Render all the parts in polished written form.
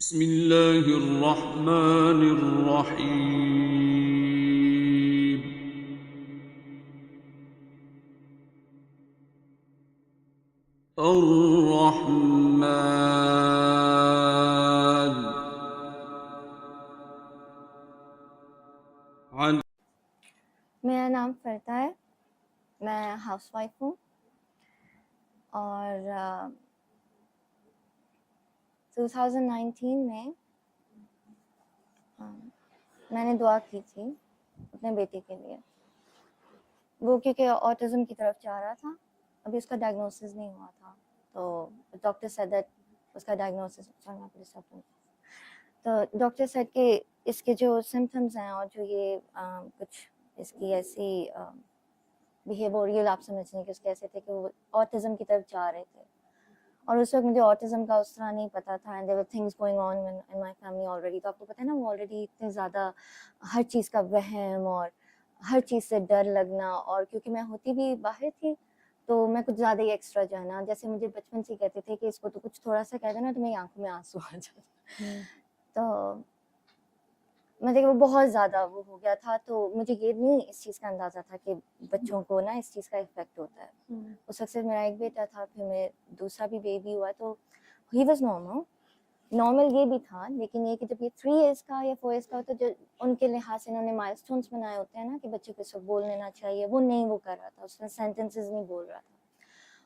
बिस्मिल्लाहिर्रहमानिर्रहीम। अर्रहमान। मेरा नाम फ़रता है। मैं हाउसवाइफ हूँ और 2019 में मैंने दुआ की थी अपने बेटे के लिए। वो क्योंकि ऑटिज़म की तरफ जा रहा था, अभी उसका डायग्नोसिस नहीं हुआ था, तो डॉक्टर सेड दैट उसका डायग्नोसिस तो डॉक्टर सेड कि इसके जो सिम्टम्स हैं और जो ये कुछ इसकी ऐसी बिहेवियरल आप समझने कि उसके ऐसे थे कि वो ऑटिज़म की तरफ जा रहे थे। और उस वक्त मुझे ऑटिज़म का उस तरह नहीं पता था and there were things going on in my family already. तो आपको पता है ना, वो ऑलरेडी इतने ज़्यादा हर चीज़ का वहम और हर चीज़ से डर लगना, और क्योंकि मैं होती भी बाहर थी तो मैं कुछ ज़्यादा ही एक्स्ट्रा जो है ना, जैसे मुझे बचपन से कहते थे कि इसको तो कुछ थोड़ा सा कह देना तो मेरी आंखों में आंसू आ जाते। तो मतलब वो बहुत ज़्यादा वो हो गया था, तो मुझे ये नहीं इस चीज़ का अंदाज़ा था कि बच्चों को ना इस चीज़ का इफ़ेक्ट होता है। उस वक्त सिर्फ मेरा एक बेटा था, फिर मेरा दूसरा भी बेबी हुआ, तो ही वाज नॉर्मल ये भी था, लेकिन ये कि जब ये 3 इयर्स का या 4 इयर्स का होता, जो उनके लिहाज से इन्होंने माइलस्टोन्स बनाए होते हैं ना कि बच्चे को सब बोल लेना चाहिए, वो नहीं वो कर रहा था, उसने सेंटेंसेस नहीं बोल रहा था।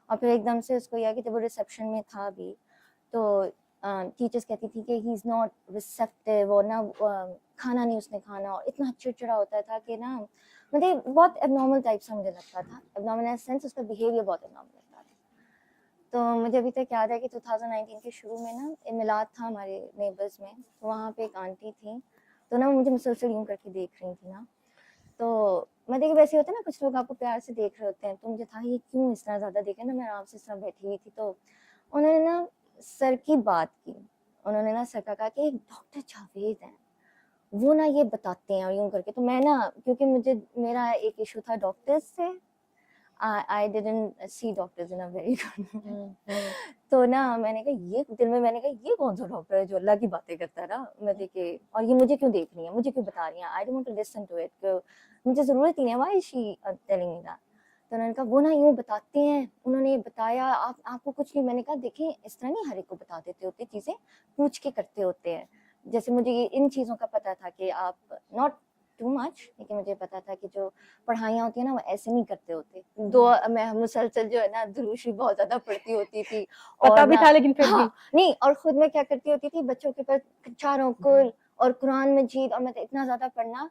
और फिर एकदम से उसको यह कि जब वो रिसेप्शन में था भी, तो टीचर्स कहती थी कि ही इज़ नॉट रिसेप्टिव, और ना खाना नहीं उसने खाना, और इतना चिड़चिड़ा होता था कि ना मतलब बहुत एबनॉर्मल टाइप सा मुझे लगता था। एबनॉर्मल इन सेंस उसका बिहेवियर बहुत एबनॉर्मल लगता था। तो मुझे अभी तक याद है कि 2019 के शुरू में ना एक मिलाद था हमारे नेबर्स में, तो वहाँ पे एक आंटी थी, तो ना मुझे मुसलसल यूँ करके देख रही थी ना, तो मैं देखिए वैसे होता है ना, कुछ लोग आपको प्यार से देख रहे होते हैं, तो मुझे था ये क्यों इस तरह ज़्यादा देख रहे हैं ना। मैं आराम से इस तरह बैठी हुई थी, तो उन्होंने ना सर की बात की। उन्होंने ना सर का कहा कि एक डॉक्टर जावेद हैं, वो ना ये बताते हैं, और यूँ करके। तो मैं ना, क्योंकि मुझे मेरा एक इशू था डॉक्टर्स से, I didn't see doctors in a very good. तो ना मैंने कहा ये दिल में, मैंने कहा ये कौन सा डॉक्टर है जो अल्लाह की बातें करता है ना, मैं देखे, और ये मुझे क्यों देख रही है, मुझे क्यों बता रही है, I don't want to listen to it, मुझे ज़रूरत ही नहीं है, why is she telling me that. तो उन्होंने कहा वो ना यूँ बताते हैं, उन्होंने बताया, आपको कुछ नहीं। मैंने कहा देखिए इस तरह नहीं हर एक को बता देते होते, चीज़ें पूछ के करते होते हैं। जैसे मुझे ये इन चीज़ों का पता था कि आप नॉट टू मच, लेकिन मुझे पता था कि जो पढ़ाइयाँ होती है ना वो ऐसे नहीं करते होते। मैं मुसलसल जो है ना दुरूशी बहुत ज़्यादा पढ़ती होती थी, पता भी था लेकिन फिर भी नहीं, और खुद में क्या करती होती थी, बच्चों के ऊपर चारों कुल और कुरान मजीद, और मतलब इतना ज़्यादा पढ़ना,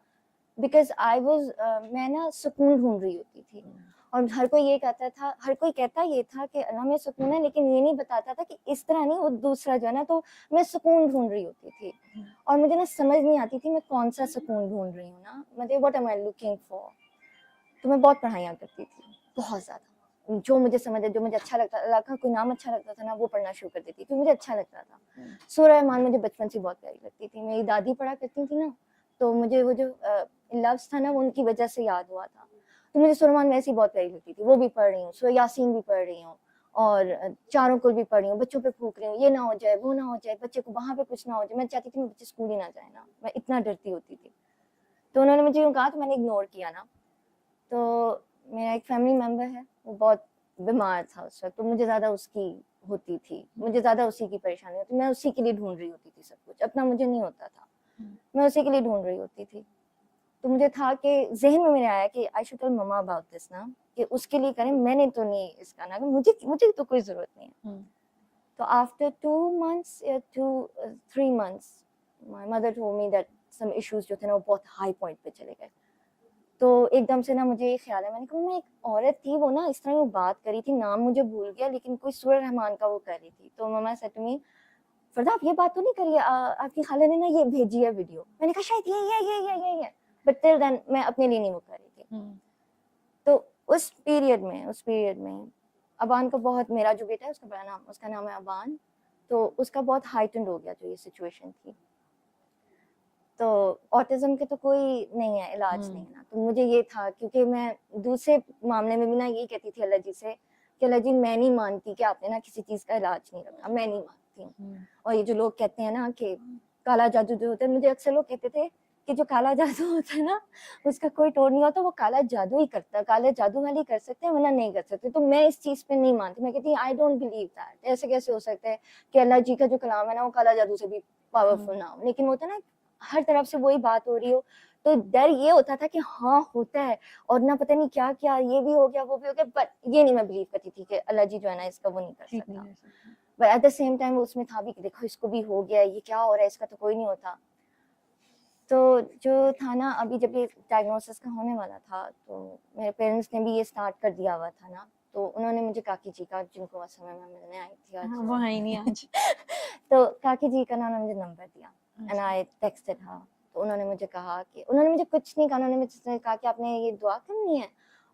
बिकॉज आई वॉज मैं ना सुकून ढूंढ रही होती थी। और हर कोई ये कहता था, हर कोई कहता ये था कि अल्लाह में सुकून है, लेकिन ये नहीं बताता था कि इस तरह नहीं, वो दूसरा जो है ना, तो मैं सुकून ढूंढ रही होती थी, और मुझे ना समझ नहीं आती थी मैं कौन सा सुकून ढूंढ रही हूँ ना, मतलब what am I looking for. तो मैं बहुत पढ़ाइयाँ करती थी, बहुत ज़्यादा, जो मुझे समझ, जो मुझे अच्छा लगता, अल्लाह का कोई नाम अच्छा लगता था ना, वो पढ़ना शुरू कर देती थी, मुझे अच्छा लगता था। सूरह रहमान मुझे बचपन से बहुत प्यारी लगती थी, मेरी दादी पढ़ा करती थी ना, तो मुझे वो जो लफ्ज़ था ना वो उनकी वजह से याद हुआ था। तो मुझे सूरह रहमान वैसे ही बहुत प्यारी लगती थी, वो भी पढ़ रही हूँ, सूरह यासीन भी पढ़ रही हूँ, और चारों कुल भी पढ़ रही हूँ, बच्चों पे फूंक रही हूँ, ये ना हो जाए, वो ना हो जाए, बच्चे को वहाँ पे कुछ ना हो जाए। मैं चाहती थी मैं बच्चे स्कूल ही ना जाए ना, मैं इतना डरती होती थी। तो उन्होंने मुझे यूँ कहा, तो मैंने इग्नोर किया ना। तो मेरा एक फैमिली मेम्बर है, वो बहुत बीमार था उस वक्त, तो मुझे ज़्यादा उसकी होती थी, मुझे ज़्यादा उसी की परेशानी होती, मैं उसी के लिए ढूंढ रही होती थी सब कुछ, अपना मुझे नहीं होता था, मैं उसी के लिए ढूंढ रही होती थी। तो मुझे था कि जहन में मेरे आया कि I should tell mamma about this ना, कि उसके लिए करें, मैंने तो नहीं इसका ना, मुझे मुझे तो कोई ज़रूरत नहीं है। तो आफ्टर 2 months या 3 months my mother told me that some issues जो थे ना वो बहुत हाई पॉइंट पे चले गए। तो एकदम से ना मुझे ये ख्याल है, मैंने कहा मैं एक औरत थी, वो ना इस तरह वो बात करी थी, नाम मुझे भूल गया, लेकिन कोई सूरह रहमान का वो कर रही थी। तो मम्मा सेड टू मी, फरदा आप ये बात तो नहीं करिए, आपकी खाला ने ना ये भेजी है वीडियो। मैंने कहा शायद ये, बट टिल देन मैं अपने लिए नहीं वो कर रही थी। तो उस पीरियड में अबान का बहुत, मेरा जो बेटा है उसका बड़ा नाम, उसका नाम है अबान, तो उसका बहुत हाइटेंड हो गया जो ये सिचुएशन थी। तो ऑटिज्म के तो कोई नहीं है, इलाज नहीं है ना, तो मुझे ये था, क्योंकि मैं दूसरे मामले में भी ना ये कहती थी अल्लाह जी से कि अल्लाह जी मैं नहीं मानती कि आपने ना किसी चीज़ का इलाज नहीं रखा, मैं नहीं मानती, सकती हूँ। और ये जो लोग कहते हैं ना कि काला जादू जो होता है, मुझे अक्सर लोग कहते थे कि जो काला जादू होता है ना उसका कोई तोड़ नहीं होता, वो काला जादू ही करता है, काले जादू वाले कर सकते हैं वरना नहीं कर सकते। तो मैं इस चीज पे नहीं मानती, मैं कहती आई डोंट बिलीव दैट। ऐसे कैसे हो सकता है कि अल्लाह जी का जो कलाम है ना वो काला जादू से भी पावरफुल ना हो। लेकिन होता है ना हर तरफ से वही बात हो रही हो, तो डर ये होता था कि हाँ होता है और ना पता नहीं क्या क्या, ये भी हो गया वो भी हो गया, बट ये नहीं मैं बिलीव करती थी कि अल्लाह जी जो है ना इसका वो नहीं कर सकता। But at the same time उसमें था भी कि देखो इसको भी हो गया, ये क्या हो रहा है, इसका तो कोई नहीं होता। तो जो था ना अभी जब ये डायग्नोसिस का होने वाला था तो मेरे पेरेंट्स ने भी ये स्टार्ट कर दिया हुआ था ना, तो उन्होंने मुझे काकी जी का, जिनको उस समय मैं मिलने आई थी आज, वो है ही नहीं आज। तो काकी जी का ना उन्होंने मुझे नंबर दिया एंड आई टेक्स्टेड हर। तो उन्होंने मुझे कहा कि, उन्होंने मुझे कुछ नहीं कहा, उन्होंने मुझसे कहा कि आपने ये दुआ करनी है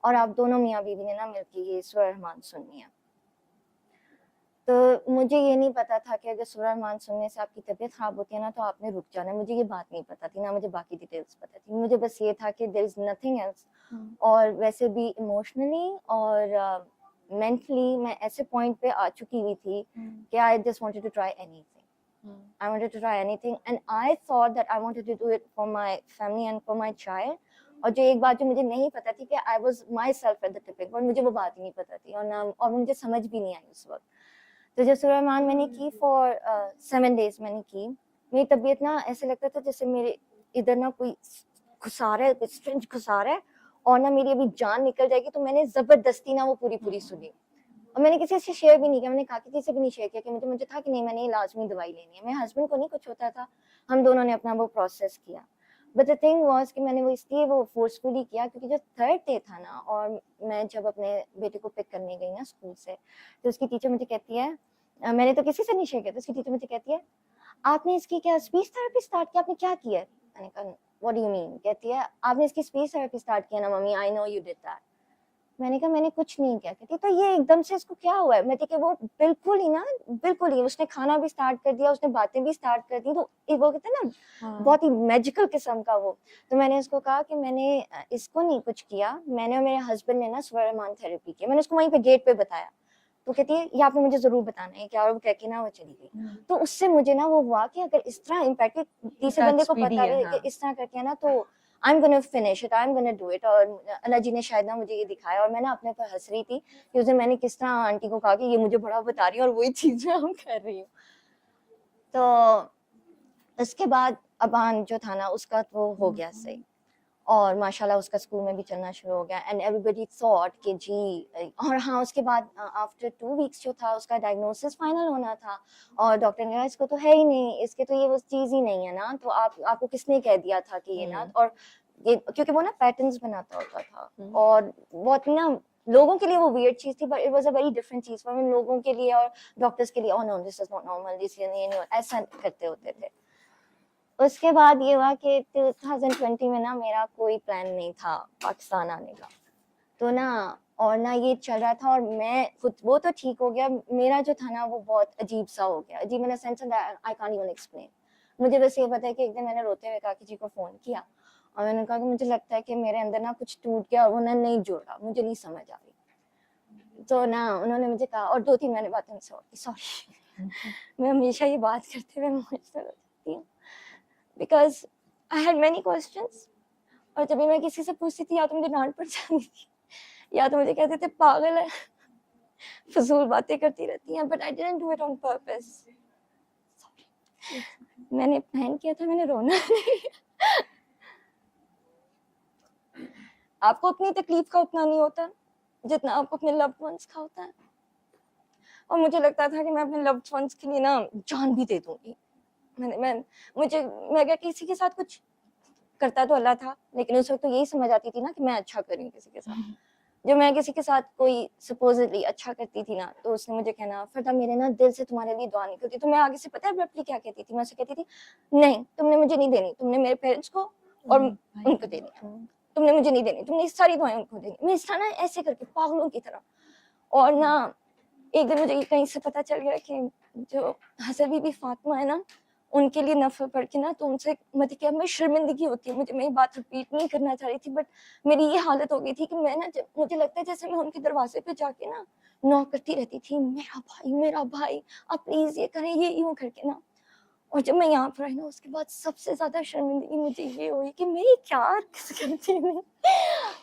और आप दोनों मियाँ बीवी ने ना मिलके ये सूरह रहमान सुननी है। तो मुझे ये नहीं पता था कि अगर सूरह रहमान सुनने से आपकी तबीयत खराब होती है ना तो आपने रुक जाना है, मुझे ये बात नहीं पता थी, ना मुझे बाकी डिटेल्स पता थी, मुझे बस ये था कि देयर इज नथिंग एल्स। और वैसे भी इमोशनली और मेंटली मैं ऐसे पॉइंट पे आ चुकी हुई थी कि I just wanted to try anything, I wanted to try anything and I thought that I wanted to do it for my family and for my child। और जो एक बात जो मुझे नहीं पता थी कि I was myself at the tipping point, मुझे वो बात ही नहीं पता थी और मुझे समझ भी नहीं आई उस वक्त। तो जब सूरह रहमान मैंने की फॉर 7 days मैंने की, मेरी तबीयत ना ऐसे लगता था जैसे मेरे इधर ना कोई घुसा रहा है, कोई स्ट्रेंज घुसा रहा है और ना मेरी अभी जान निकल जाएगी। तो मैंने जबरदस्ती ना वो पूरी सुनी और मैंने किसी से शेयर भी नहीं किया, मैंने काकी जी से भी नहीं शेयर किया कि मुझे था कि नहीं मैंने लाजमी दवाई लेनी है। मेरे हस्बैंड को नहीं कुछ होता था, हम दोनों ने अपना वो प्रोसेस किया। बट द थिंग वाज कि मैंने वो इसलिए वो फोर्सफुली किया क्योंकि जो थर्ड डे था ना और मैं जब अपने बेटे को पिक करने गई ना स्कूल से, तो उसकी टीचर मुझे कहती है, मैंने तो किसी से नहीं शेयर किया, तो उसकी टीचर मुझे कहती है आपने इसकी क्या स्पीच थेरेपी स्टार्ट किया, आपने क्या किया? मैंने कहा व्हाट डू यू मीन? कहती है आपने इसकी स्पीच थेरेपी स्टार्ट किया ना mummy, I know you did that. मैंने कहा मैंने कुछ नहीं किया। कहती तो ये एकदम से इसको क्या हुआ है? मैं देखिए वो बिल्कुल ही उसने खाना भी स्टार्ट कर दिया, उसने बातें भी स्टार्ट कर दी, तो वो कहते हैं ना बहुत ही मैजिकल किस्म का वो। तो मैंने उसको कहा कि मैंने इसको नहीं कुछ किया, मैंने और मेरे हस्बैंड ने ना सूरह रहमान थेरेपी की। मैंने उसको वहीं पे गेट पे बताया, तो कहती है ये आपने मुझे जरूर बताना है क्या, और वो कह के ना वो चली गई। तो उससे मुझे ना वो हुआ कि अगर इस तरह इम्पैक्ट तीसरे बंदे को पता है कि इस तरह करके ना, तो I'm gonna finish it, I'm gonna do it। और अल्लाह जी ने शायद ना मुझे ये दिखाया और मैं ना अपने पर हंस रही थी कि उस दिन मैंने किस तरह आंटी को कहा कि ये मुझे बड़ा बता रही है और वही चीज मैं हम कर रही हूँ। तो उसके बाद अबान जो था ना उसका वो हो गया सही और माशाल्लाह उसका स्कूल में भी चलना शुरू हो गया एंड एवरीबॉडी थॉट कि जी। और हाँ उसके बाद आफ्टर 2 वीक्स जो था उसका डायग्नोसिस फाइनल होना था और डॉक्टर ने कहा इसको तो है ही नहीं, इसके तो ये वो चीज ही नहीं है ना, तो आपको किसने कह दिया था कि ये ना। और ये क्योंकि वो ना पैटर्न्स बनाता होता था और बहुत ना लोगों के लिए वो वियर्ड चीज थी, but it was a very different चीज फॉर लोगों के लिए और डॉक्टर्स के लिए। Oh no this is not normal, this नहीं ऐसा करते होते थे। उसके बाद ये हुआ कि 2020 में ना मेरा कोई प्लान नहीं था पाकिस्तान आने का, तो ना और ना ये चल रहा था और मैं खुद वो तो ठीक हो गया, मेरा जो था ना वो बहुत अजीब सा हो गया, अजीब मैंने sense I can't even explain. मुझे बस ये पता है कि एक दिन मैंने रोते हुए काकी जी को फोन किया और मैंने कहा कि मुझे लगता है कि मेरे अंदर ना कुछ टूट गया और वो ना नहीं जुड़ रहा, मुझे नहीं समझ आ रही। तो ना उन्होंने मुझे कहा और 2-3 मैंने बातें सॉरी मैं हमेशा ये बात करते हुए इमोशनल हो जाती हूँ because I had many questions। और जब भी मैं किसी से पूछती थी या तो मुझे डांट पड़ जाती थी या तो मुझे कहते थे पागल है, फजूल बातें करती रहती हैं, but I didn't do it on purpose। मैंने प्लान किया था, मैंने रोना नहीं। आपको अपनी तकलीफ का उतना नहीं होता जितना आपको अपने लव्ड वंस का होता है, और मुझे लगता था कि मैं अपने लव्ड वंस के लिए ना जान भी दे दूंगी। मैं अगर किसी के साथ कुछ करता तो अल्लाह था, लेकिन उस वक्त तो यही समझ आती थी ना कि मैं अच्छा करूँ किसी के साथ। जब मैं किसी के साथ कोई सपोजिटली अच्छा करती थी ना तो उसने मुझे कहना फरदा मेरे ना दिल से तुम्हारे लिए दुआ निकलती। तो मैं आगे से पता है अब्रप्टली क्या कहती थी, मैं उसे कहती थी नहीं तुमने मुझे नहीं देनी, तुमने मेरे पेरेंट्स को और उनको देनी, तुमने मुझे नहीं देनी, तुमने सारी दुआएं उनको देनी। मैं इस तरह ना ऐसे करके पागलों की तरह। और ना एक दिन मुझे कहीं से पता चल गया कि जो हसन बीबी फातिमा है ना उनके लिए नफरत पड़ के ना, तो उनसे मतलब कि अब मैं शर्मिंदगी होती है मुझे, मैं ये बात रिपीट नहीं करना चाह रही थी, बट मेरी ये हालत हो गई थी कि मैं ना, जब मुझे लगता है जैसे मैं उनके दरवाजे पे जाके ना नॉक करती रहती थी, मेरा भाई आप प्लीज ये करें, ये यूं करके ना। और जब मैं यहाँ पर आई ना, उसके बाद सबसे ज्यादा शर्मिंदगी मुझे ये हुई कि मैं ये क्या हरकत करती हूँ।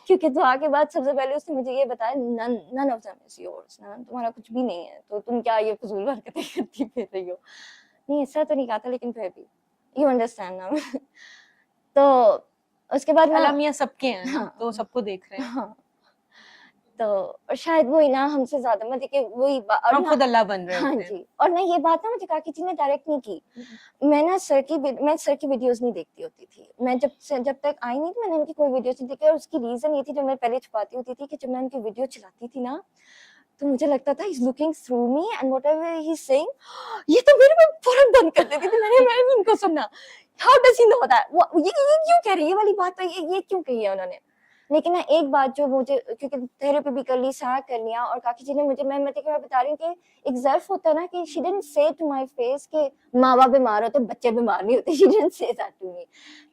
क्योंकि दुआ के बाद सबसे पहले उसने मुझे ये बताया, none of them is yours, ना तुम्हारा कुछ भी नहीं है, तो तुम क्या ये फजूल हरकतें करती फिर रही हो। नहीं ऐसा तो नहीं कहा था, लेकिन फिर भी यू अंडरस्टैंड ना। तो उसके बाद अल्लाह मियाँ सबके हैं ना, हाँ, तो सबको देख रहे हैं। हाँ, तो और शायद वही ना हमसे ज्यादा मतलब कि वही हम खुद अल्लाह बन रहे हाँ होते हैं। जी। और ना ये बात ना मुझे काकी जी ने डायरेक्ट नहीं की, मैं सर की वीडियोस नहीं देखती होती थी। मैं जब तक आई नहीं थी, मैंने उनकी कोई वीडियोस नहीं देखी, और उसकी रीजन ये थी, जो मैं पहले छुपाती होती थी, कि जब मैं उनकी वीडियो चलाती थी ना, तो मुझे लगता था he's looking through me and whatever he's saying, ये तो मेरे को फौरन बंद कर देती थी। मैं नहीं इनको सुनना, how does he know that, ये क्यों कह रही है, ये वाली बात तो ये क्यों कही है उन्होंने। लेकिन ना एक बात जो मुझे, क्योंकि थेरेपी भी कर ली, सारा कर लिया, और काकी जी ने मुझे, मैं बता रही हूँ कि एक ज़र्फ होता है ना, कि she didn't say to my face कि माँ बाप बीमार होते, बच्चे बीमार नहीं होते, she didn't say that to me।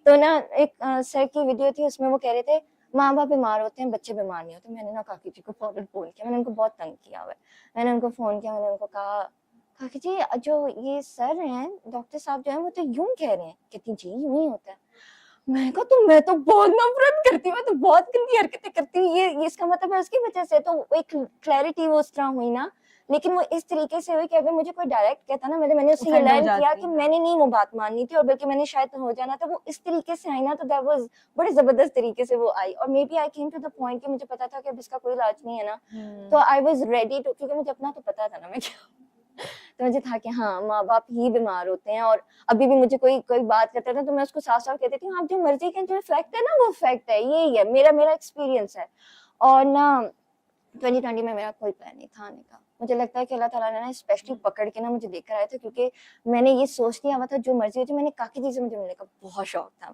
तो ना एक सर की वीडियो थी, उसमें वो कह रहे थे माँ बाप बीमार होते हैं, बच्चे बीमार नहीं होते। मैंने ना काकी जी को फौरन फोन किया, मैंने उनको बहुत तंग किया हुआ है, मैंने उनको फोन किया, मैंने उनको कहा काकी जी जो ये सर हैं, डॉक्टर साहब जो हैं, वो तो यूं कह रहे हैं। कहती जी यूं ही होता है। मैं तो बहुत नफरत करती हूँ, मैं तो बहुत गंदी हरकतें करती हूँ, ये इसका मतलब है उसकी वजह से। तो एक क्लैरिटी वो उस तरह हुई ना, लेकिन वो इस तरीके से हुई कि अगर मुझे कोई डायरेक्ट कहता ना, मैंने उससे ये Offend हो लर्न किया जाती कि है। मैंने नहीं वो बात माननी थी, और बल्कि मैंने शायद हो जाना था। वो इस तरीके से आई ना, तो दैट वाज बड़े जबरदस्त तरीके से वो आई, और maybe I came to the point कि मुझे पता था कि अब इसका कोई इलाज नहीं है ना, तो आई वाज रेडी टू, क्योंकि मुझे अपना तो पता था ना मैं क्या। तो मुझे था कि हाँ माँ बाप ही बीमार होते हैं, और अभी भी मुझे कोई बात करता है ना, तो मैं उसको साफ साफ कह देती हूँ, आप जो मर्जी करें, जो फैक्ट है ना वो फैक्ट है, यही है, मेरा एक्सपीरियंस है। और ना 2020 में मेरा कोई प्लान नहीं था आने का। मुझे लगता है कि अल्लाह ताला ने ना स्पेशली पकड़ के ना मुझे लेकर आया था, क्योंकि मैंने ये सोच लिया हुआ था जो मर्जी हो जाए, मैंने काकी जी से मुझे मिलने का बहुत शौक था,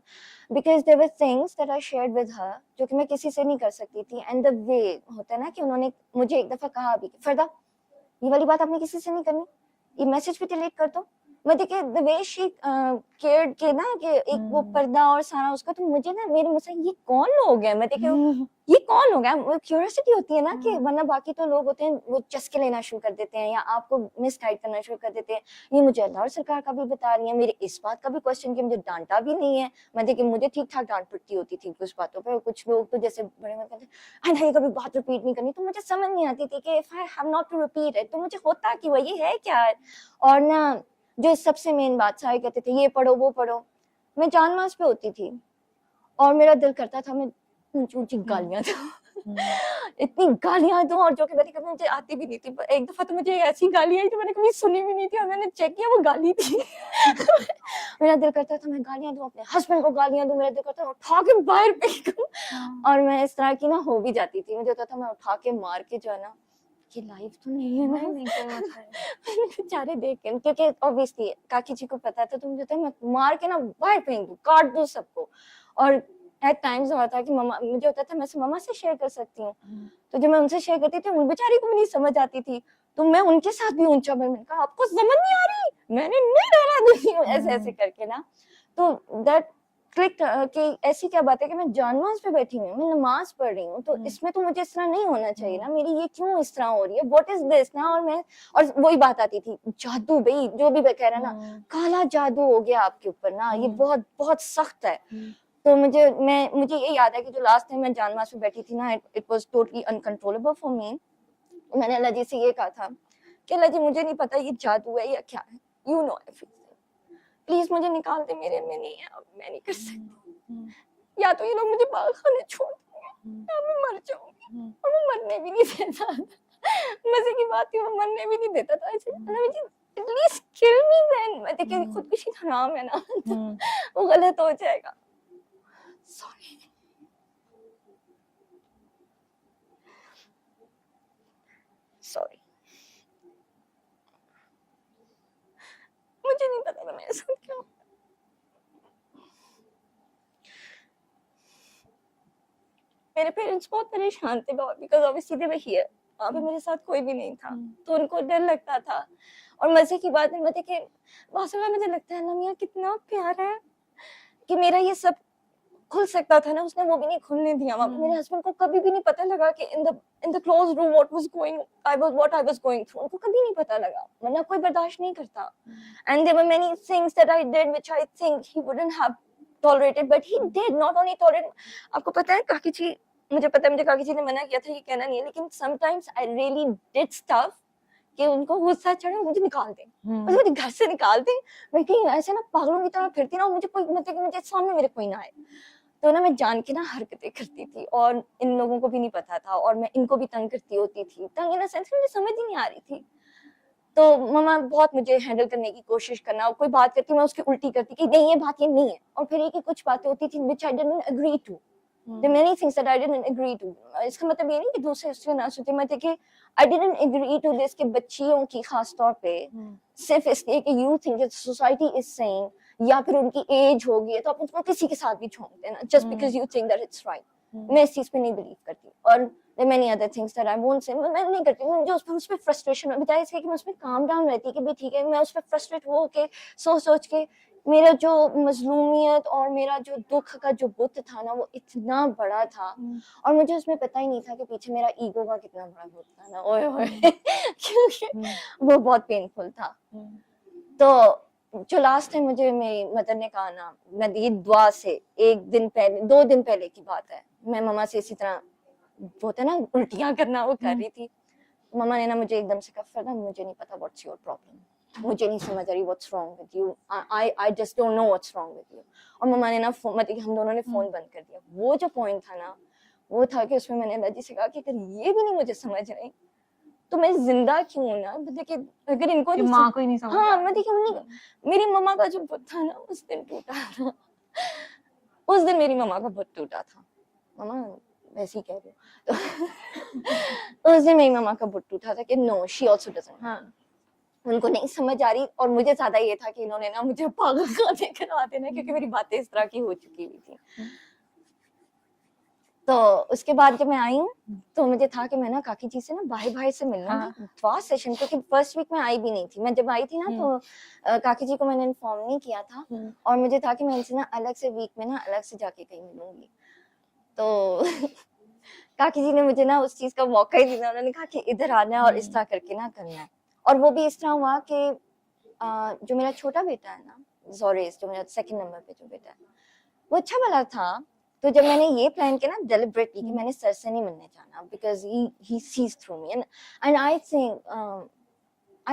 because there were things that I shared with her जो कि मैं किसी से नहीं कर सकती थी। एंड द वे होता है ना कि उन्होंने मुझे एक दफा कहा भी, फरदा ये वाली बात आपने किसी से नहीं करनी, ये मैसेज भी डिलीट कर दो। मैं देखिए द वे शी केयर्ड के ना, कि एक वो पर्दा और सारा उसका, तो मुझे ना मेरे मुंह से ये कौन लोग हैं, मैं देखिए ये कौन हो गया, वो क्यूरियोसिटी होती है ना, कि वरना बाकी तो लोग होते हैं वो चस्के लेना शुरू कर देते हैं, या आपको मिसगाइड करना शुरू कर देते हैं। ये मुझे अल्लाह और सरकार का भी बता रही है, मेरे इस बात का भी क्वेश्चन कि मुझे डांटा भी नहीं है। मैं देखिए मुझे ठीक ठाक डांट पड़ती होती थी कुछ बातों पे, और कुछ लोग तो जैसे बड़े में कहते हैं कभी बात रिपीट नहीं करनी, तो मुझे समझ नहीं आती थी कि if I have not to repeat it, तो मुझे होता कि वो ये है क्या है। और ना जो सबसे मेन बात, सारे कहते थे ये पढ़ो वो पढ़ो, मैं जान मास पे होती थी, और मेरा दिल करता था मैं ऊंची ऊंची गालियां दूं, इतनी गालियां दूं, और जो कि कभी मुझे आती भी नहीं थी। एक दफा तो मुझे ऐसी गाली आई जो मैंने कभी सुनी भी नहीं थी, और मैंने चेक किया वो गाली थी। मेरा दिल करता था मैं गालियां दूं, अपने हस्बैंड को गालियां दूं, मेरा दिल करता था उठा के बाहर फेंकूं, और मैं इस तरह की ना हो भी जाती थी। मुझे होता था मैं उठा के मार के जो है ना, कि लाइफ तो नहीं है ना, बेचारे देख के, क्योंकि ऑब्वियसली काकी जी को पता था, तो मुझे था मैं मार के ना बाहर फेंक दूं, काट दूं सबको। और एट टाइम्स होता था कि मम्मा, मुझे होता था मैं मम्मा से शेयर कर सकती हूँ, तो जब मैं उनसे शेयर करती थी उन बेचारी को भी नहीं समझ आती थी, तो मैं उनके साथ भी ऊंचा बोल, मैंने कहा आपको समझ नहीं आ रही, मैंने नहीं डरा दूंगी, ऐसे ऐसे करके ना। तो दैट क्लिक कि ऐसी क्या बात है कि मैं जानमाज पे बैठी हूँ, मैं नमाज पढ़ रही हूँ, तो इसमें तो मुझे इस तरह नहीं होना चाहिए ना, मेरी ये क्यों इस तरह हो रही है, व्हाट इज दिस ना। और वही बात आती थी, जादू भाई जो भी कह रहा ना, काला जादू हो गया आपके ऊपर ना, ये बहुत बहुत सख्त है। तो मुझे ये याद है कि जो लास्ट टाइम मैं जानमाज पे बैठी थी ना, it was totally uncontrollable for me. मैंने अल्लाह जी से ये कहा था कि अल्लाह जी मुझे नहीं पता ये जादू है या क्या है, यू नो एवरीथिंग, प्लीज मुझे निकाल दे, मेरे में नहीं है, अब मैं नहीं कर सकती, या तो ये लोग मुझे पागल खाने छोड़ देंगे, या मैं मर जाऊंगी, और वो मरने भी नहीं देता। मजे की बात थी, वो मरने भी नहीं देता था। एटलीस्ट किल मी देन। मैं देखिए खुदकुशी हराम है ना, तो वो गलत हो जाएगा। सॉरी, सॉरी, मुझे नहीं पता था मेरे साथ क्या हुआ। मेरे पेरेंट्स बहुत परेशान थे, because obviously they were here, वहाँ पे मेरे साथ कोई भी नहीं था, तो उनको डर लगता था। और मजे की बात है मतलब कि माशाल्लाह मुझे लगता है लमिया कितना प्यारा है कि मेरा ये सब खुल सकता था ना, उसने वो भी नहीं खुलने दिया। मेरे हस्बैंड को कभी भी नहीं पता लगा कि in the close room what I was going through, उनको कभी नहीं पता लगा, वरना कोई बर्दाश्त नहीं करता। And there were many things that I did which I think he wouldn't have tolerated, but he did not only tolerate. आपको पता है काकी जी, मुझे पता है मुझे काकी जी ने मना किया था ये कहना नहीं है, लेकिन sometimes I really did stuff कि उनको गुस्सा चढ़ा मुझे निकाल दे, मुझे घर से निकाल दे, मैं कहीं ऐसे ना पागलों की तरह फिरती ना, मुझे कोई मतलब कि मुझे सामने मेरे कोई ना आए, तो ना मैं जान के ना हरकतें करती थी और इन लोगों को भी नहीं पता था और मैं इनको भी तंग करती होती थी। तंग इन सेंस मुझे समझ ही नहीं आ रही थी। तो मम्मा बहुत मुझे हैंडल करने की कोशिश करना, और कोई बात करती मैं उसकी उल्टी करती कि नहीं ये बात ये नहीं है, और फिर एक कुछ बातें होती थी which I didn't agree to, there are many things that I didn't agree to। इसका मतलब ये नहीं कि दूसरे उससे ना सोचे, मैं देखिए I didn't agree to this कि बच्चियों की खास तौर पे सिर्फ इसलिए कि you think that society is saying, या फिर उनकी एज होगी तो आप उनको किसी के साथ भी छोड़ देना just because you think that it's right। मैं इस चीज पे नहीं बिलीव करती, और there are many other things that I won't say, मैं नहीं करती, मुझे उस पे फ्रस्ट्रेशन बताया इसलिए कि मैं उसमें काम डाउन रहती है कि भी ठीक है, मैं उस पे फ्रस्ट्रेट हो के सोच के मेरा जो मजलूमियत और मेरा जो दुख का जो बुत था ना वो इतना बड़ा था, और मुझे उसमें पता ही नहीं था कि पीछे मेरा ईगो का कितना बड़ा बुत था ना, ओए होए क्योंकि वो बहुत पेनफुल था। तो जो लास्ट टाइम मुझे मेरी मदर ने कहा ना, मैं ये दुआ से 2 दिन पहले की बात है, मैं मम्मा से इसी तरह होता है ना उल्टियां करना वो कर रही थी, मम्मा ने ना मुझे एकदम से कहा फरदा मुझे नहीं पता व्हाट्स योर प्रॉब्लम, मुझे नहीं समझ आ रही what's wrong with you, I just don't know what's wrong with you. और मम्मा ने ना मतलब हम दोनों ने फोन बंद कर दिया। वो जो पॉइंट था ना वो था कि उसमें मैंने अल्लाह जी से कहा कि अगर ये भी नहीं मुझे समझ रही तो मैं जिंदा क्यों हूं ना, देखिए अगर इनको कि माँ को ही नहीं समझ हाँ मैं देखिए मेरी मम्मा का जो बुत था ना उस दिन टूटा था, उस दिन मेरी मम्मा का बुत टूटा था, मम्मा वैसे ही कह रही हूँ तो उस दिन मेरी मम्मा का बुत टूटा था कि नो शी आल्सो डजंट, उनको नहीं समझ आ रही, और मुझे ज्यादा ये था कि इन्होंने ना मुझे पागल करा देना क्योंकि मेरी बातें इस तरह की हो चुकी हुई थी। तो उसके बाद जब मैं आई हूँ तो मुझे था कि मैं ना काकी जी से ना भाई से मिलना दुआ सेशन, क्योंकि फर्स्ट वीक में आई भी नहीं थी। मैं जब आई थी ना तो काकी जी को मैंने इन्फॉर्म नहीं किया था, और मुझे था कि मैं इनसे ना अलग से वीक में ना अलग से जाके कहीं मिलूंगी। तो काकी जी ने मुझे ना उस चीज का मौका ही दिया, उन्होंने कहा कि इधर आना है और इस तरह करके ना करना है। और वो भी इस तरह हुआ कि जो मेरा छोटा बेटा है ना जोरेस, जो मेरा 2nd नंबर पे जो बेटा है वो अच्छा वाला था। तो जब मैंने ये प्लान किया ना डेलिबरेटली कि मैंने सर से नहीं मिलने जाना because he sees through me, and I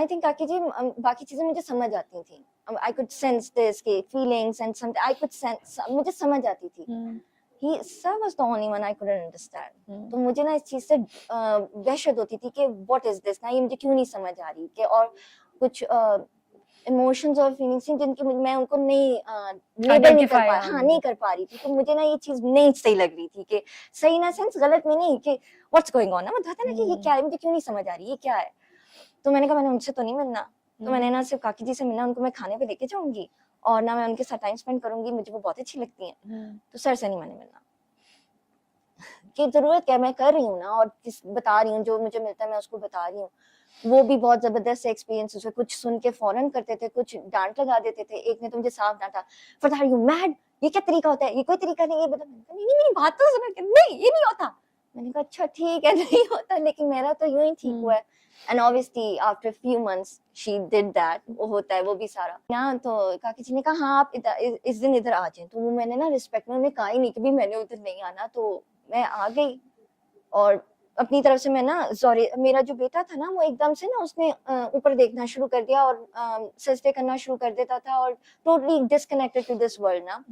think काकी जी बाकी चीजें मुझे समझ आती थी, आई कुड सेंस दिस के feelings and something I could sense, मुझे समझ आती थी। He sir was the only one I couldn't understand। तो मुझे ना इस चीज से वहशत होती थी कि what is this ना, ये मुझे क्यों नहीं समझ आ रही, कि और कुछ इमोशंस और फीलिंग्स जिनकी मैं उनको नहीं लेबल नहीं कर पा नहीं कर पा रही थी। तो मुझे ना ये चीज नहीं सही लग रही थी, कि सही ना सेंस गलत में नहीं, कि व्हाट्स गोइंग ऑन ना, मतलब होता है ना कि ये क्या है, मुझे क्यों नहीं समझ आ रही, ये क्या है। तो मैंने कहा मैंने उनसे तो नहीं मिलना, तो मैंने ना सिर्फ काकी जी से मिलना, उनको मैं खाने पे लेके जाऊंगी और ना मैं उनके साथ टाइम स्पेंड करूंगी, मुझे वो बहुत अच्छी लगती हैं। तो सर से नहीं मैंने मिलना, कि जरूरत क्या, मैं कर रही हूँ ना, और बता रही हूँ जो मुझे मिलता है मैं उसको बता रही हूँ। वो भी बहुत जबरदस्त एक्सपीरियंस है, कुछ सुन के फौरन करते थे, कुछ डांट लगा देते थे। एक ने तो मुझे साफ डांटा, फरदार यू मैड, ये क्या तरीका होता है, ये कोई तरीका नहीं है। नहीं मेरी बात तो सुनो, नहीं ये नहीं होता। मैंने कहा अच्छा ठीक है नहीं होता, लेकिन मेरा तो यूं ही ठीक हुआ है। And obviously after few months she did that, वो होता है वो भी सारा ना। तो काकी जी ने कहा हाँ आप इस दिन इधर आ जाए, तो वो मैंने ना रिस्पेक्ट में उन्हें कहा ही नहीं कि भी मैंने उधर नहीं आना, तो मैं आ गई। और अपनी तरफ से मैं ना सॉरी, मेरा जो बेटा था ना वो एकदम से ना उसने ऊपर देखना शुरू कर दिया और सजदे करना शुरू कर देता था, और totally disconnected to this world ना।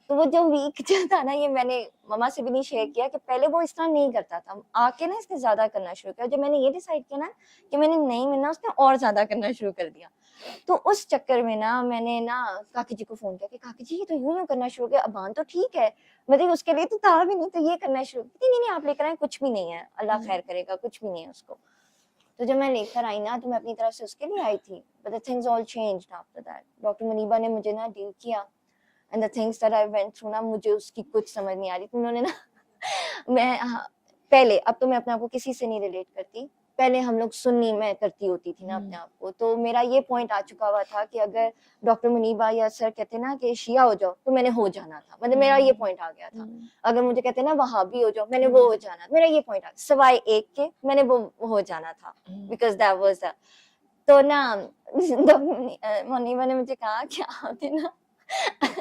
तो वो जो वीक जो था ना, ये मैंने मम्मा से भी नहीं शेयर किया कि पहले वो इस तरह नहीं करता था, आके ना इसने ज्यादा करना शुरू किया। जब मैंने ये डिसाइड किया ना कि मैंने नहीं मिलना, उसने और ज्यादा करना शुरू कर दिया। तो उस चक्कर में ना मैंने ना काकी जी को फोन किया कि काकी जी ये तो यूं करना शुरू किया, अबान तो ठीक है, मतलब उसके लिए तो था भी नहीं, तो ये करना शुरू किया। नहीं आप लेकर आए, कुछ भी नहीं है, अल्लाह खैर करेगा, कुछ भी नहीं है उसको। तो जब मैं लेकर आई ना तो मैं अपनी तरफ से उसके लिए आई थी, but the things all changed after that. Doctor Muniba ने मुझे ना डील किया, and the things that I went through ना, मुझे उसकी कुछ समझ नहीं आ रही। तो उन्होंने ना मैं पहले, अब तो मैं अपने आप को किसी से नहीं रिलेट करती, पहले हम लोग सुन्नी में करती होती थी ना अपने आप को, तो मेरा ये पॉइंट आ चुका हुआ था कि अगर डॉक्टर मुनीबा या सर कहते ना कि शिया हो जाओ तो मैंने हो जाना था, मतलब मेरा ये पॉइंट आ गया था। अगर मुझे कहते ना वहाबी हो जाओ, मैंने वो हो जाना, मेरा ये पॉइंट आ, सिवाय एक के मैंने वो हो जाना था, बिकॉज दैट वाज द। तो ना मुनीबा ने मुझे कहा कि आपने ना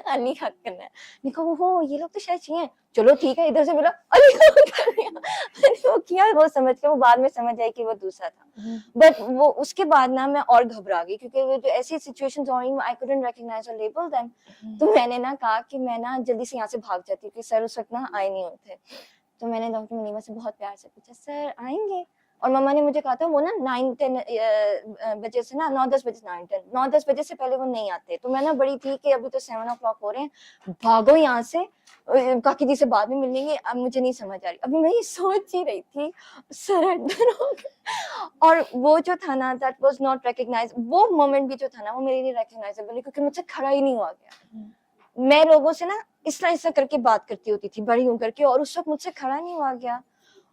अली हक करना है। मैंने कहा हो ये लोग तो शायद चाहिए, चलो ठीक है, इधर से बोला अली हक करना। मैंने वो किया, वो समझ के, वो बाद में समझ आई कि वो दूसरा था। बट वो उसके बाद ना मैं और घबरा गई, क्योंकि वो जो ऐसी सिचुएशंस हो रही, आई कुडंट रिकॉग्नाइज और लेबल देम। तो मैंने ना कहा कि मैं ना जल्दी से यहाँ से भाग जाती, क्योंकि सर उस वक्त ना आए नहीं होते। तो मैंने डॉक्टर मुनीबा से बहुत प्यार से पूछा, सर आएंगे? और मम्मा ने मुझे कहा था वो ना 9-10 बजे से ना 9-10 बजे, 9-10 बजे से पहले वो नहीं आते। तो मैं ना बड़ी थी कि अभी तो 7 o'clock हो रहे हैं, भागो यहाँ से, काकी जी से बाद में मिलेंगे, अब मुझे नहीं समझ आ रही। अभी मैं ये सोच ही रही थी, सरेंडर हो गया। और वो जो था ना, दैट वाज नॉट रिकॉग्नाइज, वो मोमेंट भी जो था ना, वो मेरे लिए रिकॉग्नाइजेबल नहीं, क्योंकि मुझसे खड़ा ही नहीं हुआ गया। मैं लोगों से ना इस तरह करके बात करती होती थी, बड़ी हूं करके, और उस वक्त मुझसे खड़ा नहीं हुआ गया।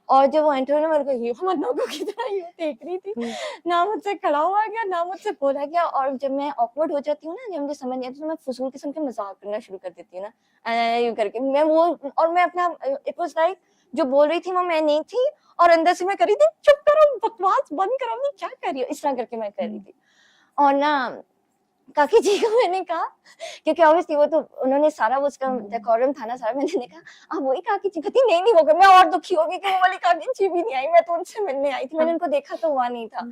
और जब वो एंटर हुआ, मेरे को ये मन्नों की तरह यूं देख रही थी, ना मुझसे खड़ा हुआ गया, ना मुझसे बोला गया। और जब मैं ऑकवर्ड हो जाती हूँ ना, जब मुझे समझ नहीं आता, तो मैं फजूल किस्म के मजाक करना शुरू कर देती हूँ ना, यूं करके मैं वो, और मैं अपना, इट वाज लाइक जो बोल रही थी वो मैं नहीं थी, और अंदर से मैं कर रही थी चुप करो, बकवास बंद करो, नहीं क्या कर रही हो, इस तरह करके मैं कर रही थी। और ना काकी जी को मैंने कहा, क्योंकि ऑब्वियसली वो तो उन्होंने सारा वो उसका डेकोरम था ना सारा, मैंने कहा आप वही काकी जी, कहती नहीं नहीं होगा। मैं और दुखी हो गई कि वो वाली काकी जी भी नहीं आई, मैं तो उनसे मिलने आई थी, मैंने उनको देखा तो हुआ नहीं था।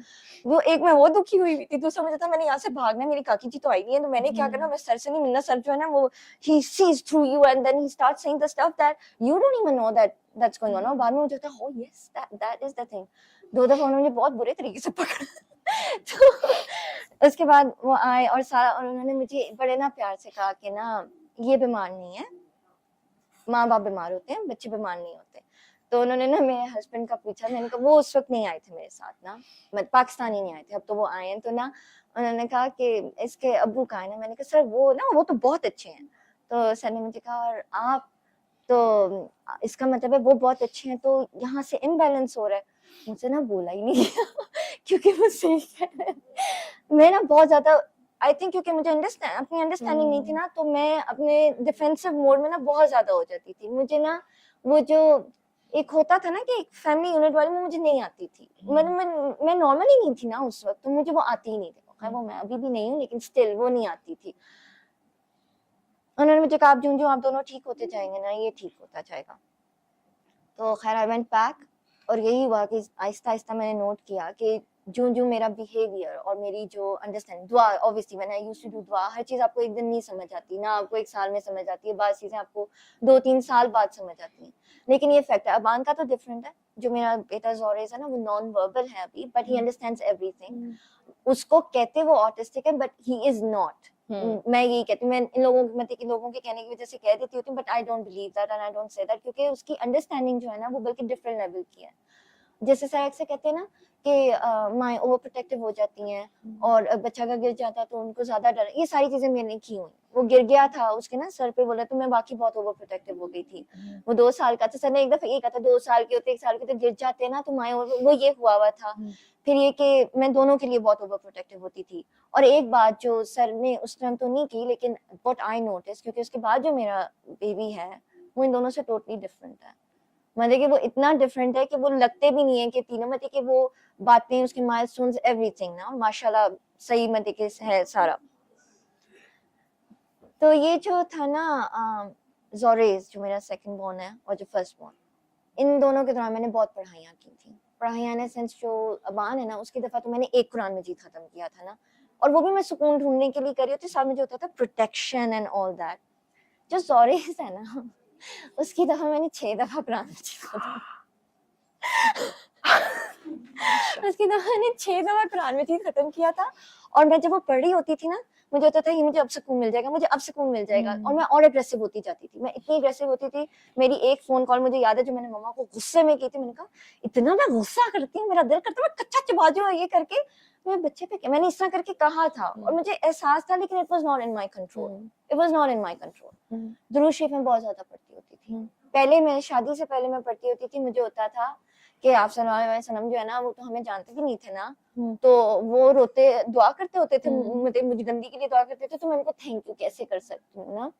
वो एक मैं वो दुखी हुई थी, दूसरा मुझे था मैंने यहाँ से भागना, मेरी काकी जी तो आई नहीं है, तो मैंने क्या करना, मैं सर से नहीं मिलना। सर जो है ना वो he sees through you and then he starts saying the stuff that you don't even know that's going on। और बाद में मुझे था oh yes that is the thing। 2 दफा उन्होंने मुझे बहुत बुरे तरीके से पकड़ा। तो उसके बाद वो आए और सारा, और उन्होंने मुझे बड़े ना प्यार से कहा कि ना ये बीमार नहीं है, माँ बाप बीमार होते हैं, बच्चे बीमार नहीं होते। तो उन्होंने ना मेरे हस्बैंड का पूछा, मैंने कहा वो उस वक्त नहीं आए थे मेरे साथ ना, मतलब पाकिस्तानी नहीं आए थे, अब तो वो आए हैं। तो ना उन्होंने कहा कि इसके अब्बू कहाँ है ना, मैंने कहा सर वो ना वो तो बहुत अच्छे हैं। तो सर ने मुझे कहा और आप, तो इसका मतलब है वो बहुत अच्छे हैं, तो यहाँ से इम्बैलेंस हो रहा है। मुझे ना बोला ही नहीं गया क्योंकि वो सही है, मैं ना बहुत ज्यादा, आई थिंक क्योंकि मुझे अपनी अंडरस्टैंडिंग नहीं थी ना, तो मैं अपने डिफेंसिव मोड में ना बहुत ज्यादा हो जाती थी। मुझे ना वो जो एक होता था ना कि एक फैमिली यूनिट वाली, वो मुझे नहीं आती थी। मैं नॉर्मल ही नहीं थी ना उस वक्त, तो मुझे वो आती ही नहीं थी। वो मैं अभी भी नहीं हूँ, लेकिन स्टिल वो नहीं आती थी। उन्होंने मुझे कहा जो आप दोनों ठीक होते जाएंगे ना, ये ठीक होता जाएगा। तो खैर आई वेंट बैक, और यही हुआ कि आहिस्ता आहिस्ता मैंने नोट किया कि जो मेरा बिहेवियर और मेरी जो अंडरस्टैंडिंग, दुआ, obviously when I used to do दुआ, हर चीज आपको एक दिन नहीं समझ आती ना, आपको 1 साल में समझ आती है, बात चीजें आपको 2-3 साल बाद समझ आती हैं। लेकिन ये फैक्ट है, अबान का तो डिफरेंट है। जो मेरा बेटा जोरेज है ना, वो नॉन वर्बल है अभी, बट ही अंडरस्टैंड्स एवरीथिंग। उसको कहते वो ऑटिस्टिक है, बट ही इज नॉट। मैं यही कहती हूँ, मैं इन लोगों के कहने की वजह से कह देती होती हूँ, but I don't believe that and I don't say that, क्योंकि उसकी अंडरस्टैंडिंग जो है ना, वो बल्कि डिफरेंट लेवल की है। जैसे सर अक्सर कहते हैं ना कि माएँ ओवर प्रोटेक्टिव हो जाती हैं, और बच्चा का गिर जाता है तो उनको ज्यादा डर, ये सारी चीजें मैंने की हुई। वो गिर गया था, उसके ना सर पे बोला, तो मैं बाकी बहुत ओवर प्रोटेक्टिव हो गई थी। वो 2 साल का था, सर ने एक दफा ये कहा था 2 साल के होते 1 साल के तो गिर जाते हैं ना, तो माएँ, वो ये हुआ था। फिर ये कि मैं दोनों के लिए बहुत ओवर प्रोटेक्टिव होती थी। और एक बात जो सर ने उस टाइम तो नहीं की, लेकिन व्हाट आई नोटिस, क्योंकि उसके बाद जो मेरा बेबी है वो इन दोनों से टोटली डिफरेंट है। मतलब कि वो इतना डिफरेंट है कि वो लगते भी नहीं है कि तीनों, मतलब कि वो बातें, उसके माइलस्टोन्स, एवरीथिंग ना माशाल्लाह सही, मतलब कि है सारा। तो ये जो था ना जोरेज, जो मेरा सेकंड बॉर्न है, और जो फर्स्ट बॉर्न, इन दोनों के दौरान मैंने बहुत पढ़ाइयाँ की थी। पढ़ाइयाँ इन सेंस, जो अबान है ना, उसकी दफा तो मैंने एक कुरान मजीद खत्म किया था ना, और वो भी मैं सुकून ढूंढने के लिए करी होती, साथ में जो होता था प्रोटेक्शन एंड ऑल दैट। जो जोरेज है ना, उसकी दफा मैंने 6 दफा कुरान मजीद खत्म उसकी दफा मैंने 6 दफा कुरान मजीद खत्म किया था। और मैं जब वो पढ़ रही होती थी ना, मुझे होता था ये मुझे अब सुकून मिल जाएगा, मुझे अब सुकून मिल जाएगा। और मैं और अग्रेसिव होती जाती थी, मैं इतनी अग्रेसिव होती थी। मेरी एक फोन कॉल मुझे याद है जो मैंने मम्मा को गुस्से में की थी। मैंने कहा इतना मैं गुस्सा करती हूँ, मेरा दिल करता है मैं कच्चा चबा जाऊं ये करके, मैं बच्चे पे, मैंने इस तरह करके कहा था, और मुझे एहसास था, लेकिन it was not in my control, it was not in my control. दुरूद शरीफ में बहुत ज्यादा पढ़ती होती थी। पहले मैं शादी से पहले मैं पढ़ती होती थी, मुझे होता था कि आप सल्लल्लाहु अलैहि वसल्लम जो है ना वो तो हमें जानते भी नहीं थे ना, तो वो रोते दुआ करते होते थे, मुझे गंदी के लिए दुआ करते थे, तो मैं उनको थैंक यू कैसे कर सकती हूँ ना,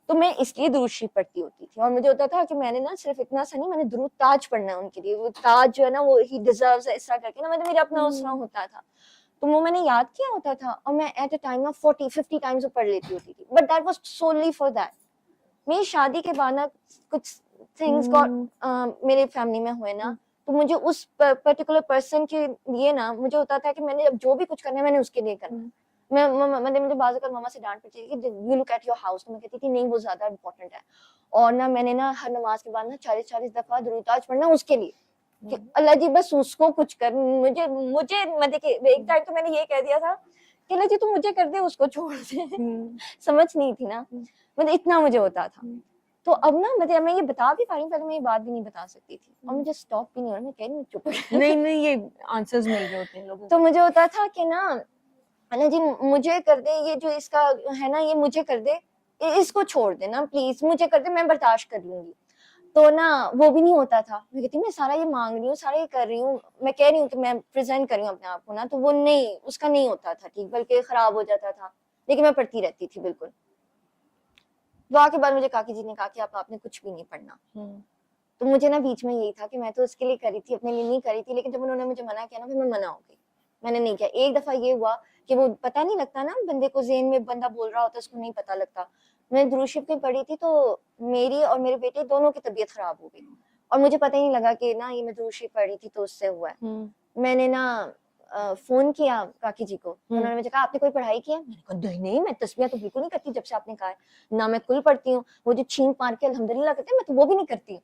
तो मैं इसलिए दुरूद शरीफ पढ़ती होती थी। और मुझे होता था कि मैंने ना सिर्फ इतना सा नहीं, मैंने दुरूद ताज पढ़ना है उनके लिए, वो ताज जो है ना वो ही डिजर्व्स है, इस तरह करके ना मैंने मेरा अपना उसरा होता था, तो वो मैंने याद किया होता था, और मैं एट अ टाइम ना 40-50 टाइम्स पढ़ लेती होती थी, but that was only for that. मेरी शादी के बाद ना कुछ थिंग्स गॉट मेरे फैमिली में हुए ना, तो मुझे उस पर्टिकुलर पर्सन के लिए ना मुझे होता था कि मैंने अब जो भी कुछ करना है मैंने उसके लिए करना। मैं मुझे बाज़ अगर मम्मा से डांट पड़ती थी कि you look at your house, तो मैं कहती थी नहीं वो ज्यादा इंपॉर्टेंट है, और ना मैंने ना हर नमाज के बाद ना 40-40 दफा दुरूद ताज पढ़ना उसके लिए कि अल्लाह जी बस उसको कुछ कर, मुझे मुझे मैं देखिए एक टाइम तो मैंने ये कह दिया था कि अल्लाह जी तू मुझे कर दे उसको छोड़ दे। समझ नहीं थी ना, मतलब इतना मुझे होता था। तो अब ना मतलब मैं ये बता भी पा रही हूँ, पहले मैं ये बात भी नहीं बता सकती थी, और मुझे स्टॉप भी नहीं हो रहा, मैं कह रही हूँ चुप नहीं ये आंसर्स मिल रहे होते हैं लोगों तो मुझे होता था कि ना अल्लाह जी मुझे कर दे, ये जो इसका है ना ये मुझे कर दे, इसको छोड़ दे ना प्लीज, मुझे कर दे, मैं बर्दाश्त कर लूंगी। तो ना वो भी नहीं होता था, मैं कहती मैं सारा ये मांग रही हूँ, सारा ये कर रही हूँ, मैं कह रही हूँ कि मैं प्रेजेंट कर रही हूँ अपने आप को ना, तो वो नहीं, उसका नहीं होता था ठीक, बल्कि खराब हो जाता था, लेकिन मैं पढ़ती रहती थी बिल्कुल। दुआ के बाद मुझे काकी जी ने कहा कि आपने कुछ भी नहीं पढ़ना, तो मुझे ना बीच में यही था कि मैं तो उसके लिए करी थी, अपने लिए नहीं करी थी, लेकिन जब उन्होंने मुझे मना किया ना फिर मैं मना हो गई, मैंने नहीं किया। एक दफा ये हुआ कि वो पता नहीं लगता ना, बंदे को ज़हन में बंदा बोल रहा होता है उसको नहीं पता लगता, मैंने दुरूद शरीफ की पढ़ी थी, तो मेरी और मेरे बेटे दोनों की तबीयत खराब हो गई, और मुझे पता ही नहीं लगा कि ना ये मैं दुरूद शरीफ पढ़ी थी तो उससे हुआ है। मैंने ना फोन किया काकी जी को, उन्होंने मुझे कहा आपने कोई पढ़ाई की है? मैंने कहा नहीं मैं तस्बीह तो बिल्कुल नहीं करती जब से आपने कहा है, ना मैं कुल पढ़ती हूँ, वो जो छींक मार के अल्हम्दुलिल्लाह कहते हैं मैं तो वो भी नहीं करती हूँ।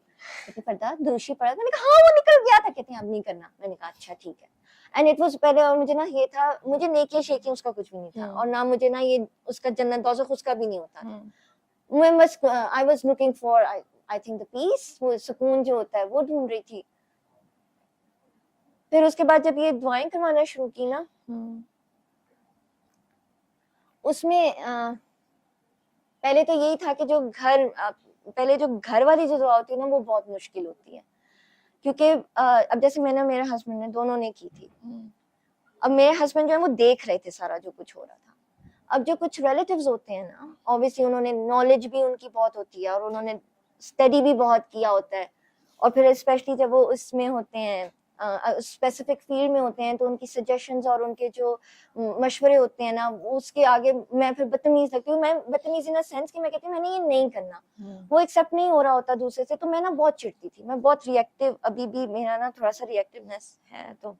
कहते पर्दा दुरूद शरीफ पढ़ा? मैंने कहा हाँ वो निकल गया था, कहते हैं अब नहीं करना। मैंने कहा अच्छा ठीक है। एंड इट वाज पहले, और मुझे ना ये था, मुझे नेकी शेकी उसका कुछ भी नहीं था, और ना मुझे ना ये उसका जन्नत दोज़ख उसका भी नहीं होता था। मैं बस I was looking for I think the peace, वो सुकून जो होता है वो ढूंढ रही थी। फिर उसके बाद जब ये दुआएं करवाना शुरू की ना, उसमें पहले तो यही था कि जो पहले जो घर वाली जो दुआ होती है ना वो बहुत मुश्किल होती है, क्योंकि अब जैसे मैंने मेरे हस्बैंड ने दोनों ने की थी, अब मेरे हस्बैंड जो है वो देख रहे थे सारा जो कुछ हो रहा था। अब जो कुछ रिलेटिव्स होते हैं ना, ऑब्वियसली उन्होंने नॉलेज भी उनकी बहुत होती है, और उन्होंने स्टडी भी बहुत किया होता है, और फिर स्पेशली जब वो उसमें होते हैं स्पेसिफिक फील्ड में होते हैं, तो उनकी सजेशंस और उनके जो मशवरे होते हैं ना, उसके आगे मैं फिर बदतमीज लगती हूँ। मैं बदतमीज इन द सेंस कि मैं कहती हूँ मैंने ये नहीं करना, वो एक्सेप्ट नहीं हो रहा होता दूसरे से, तो मैं ना बहुत चिढ़ती थी, मैं बहुत रिएक्टिव, अभी भी मेरा ना थोड़ा सा रिएक्टिवनेस है, तो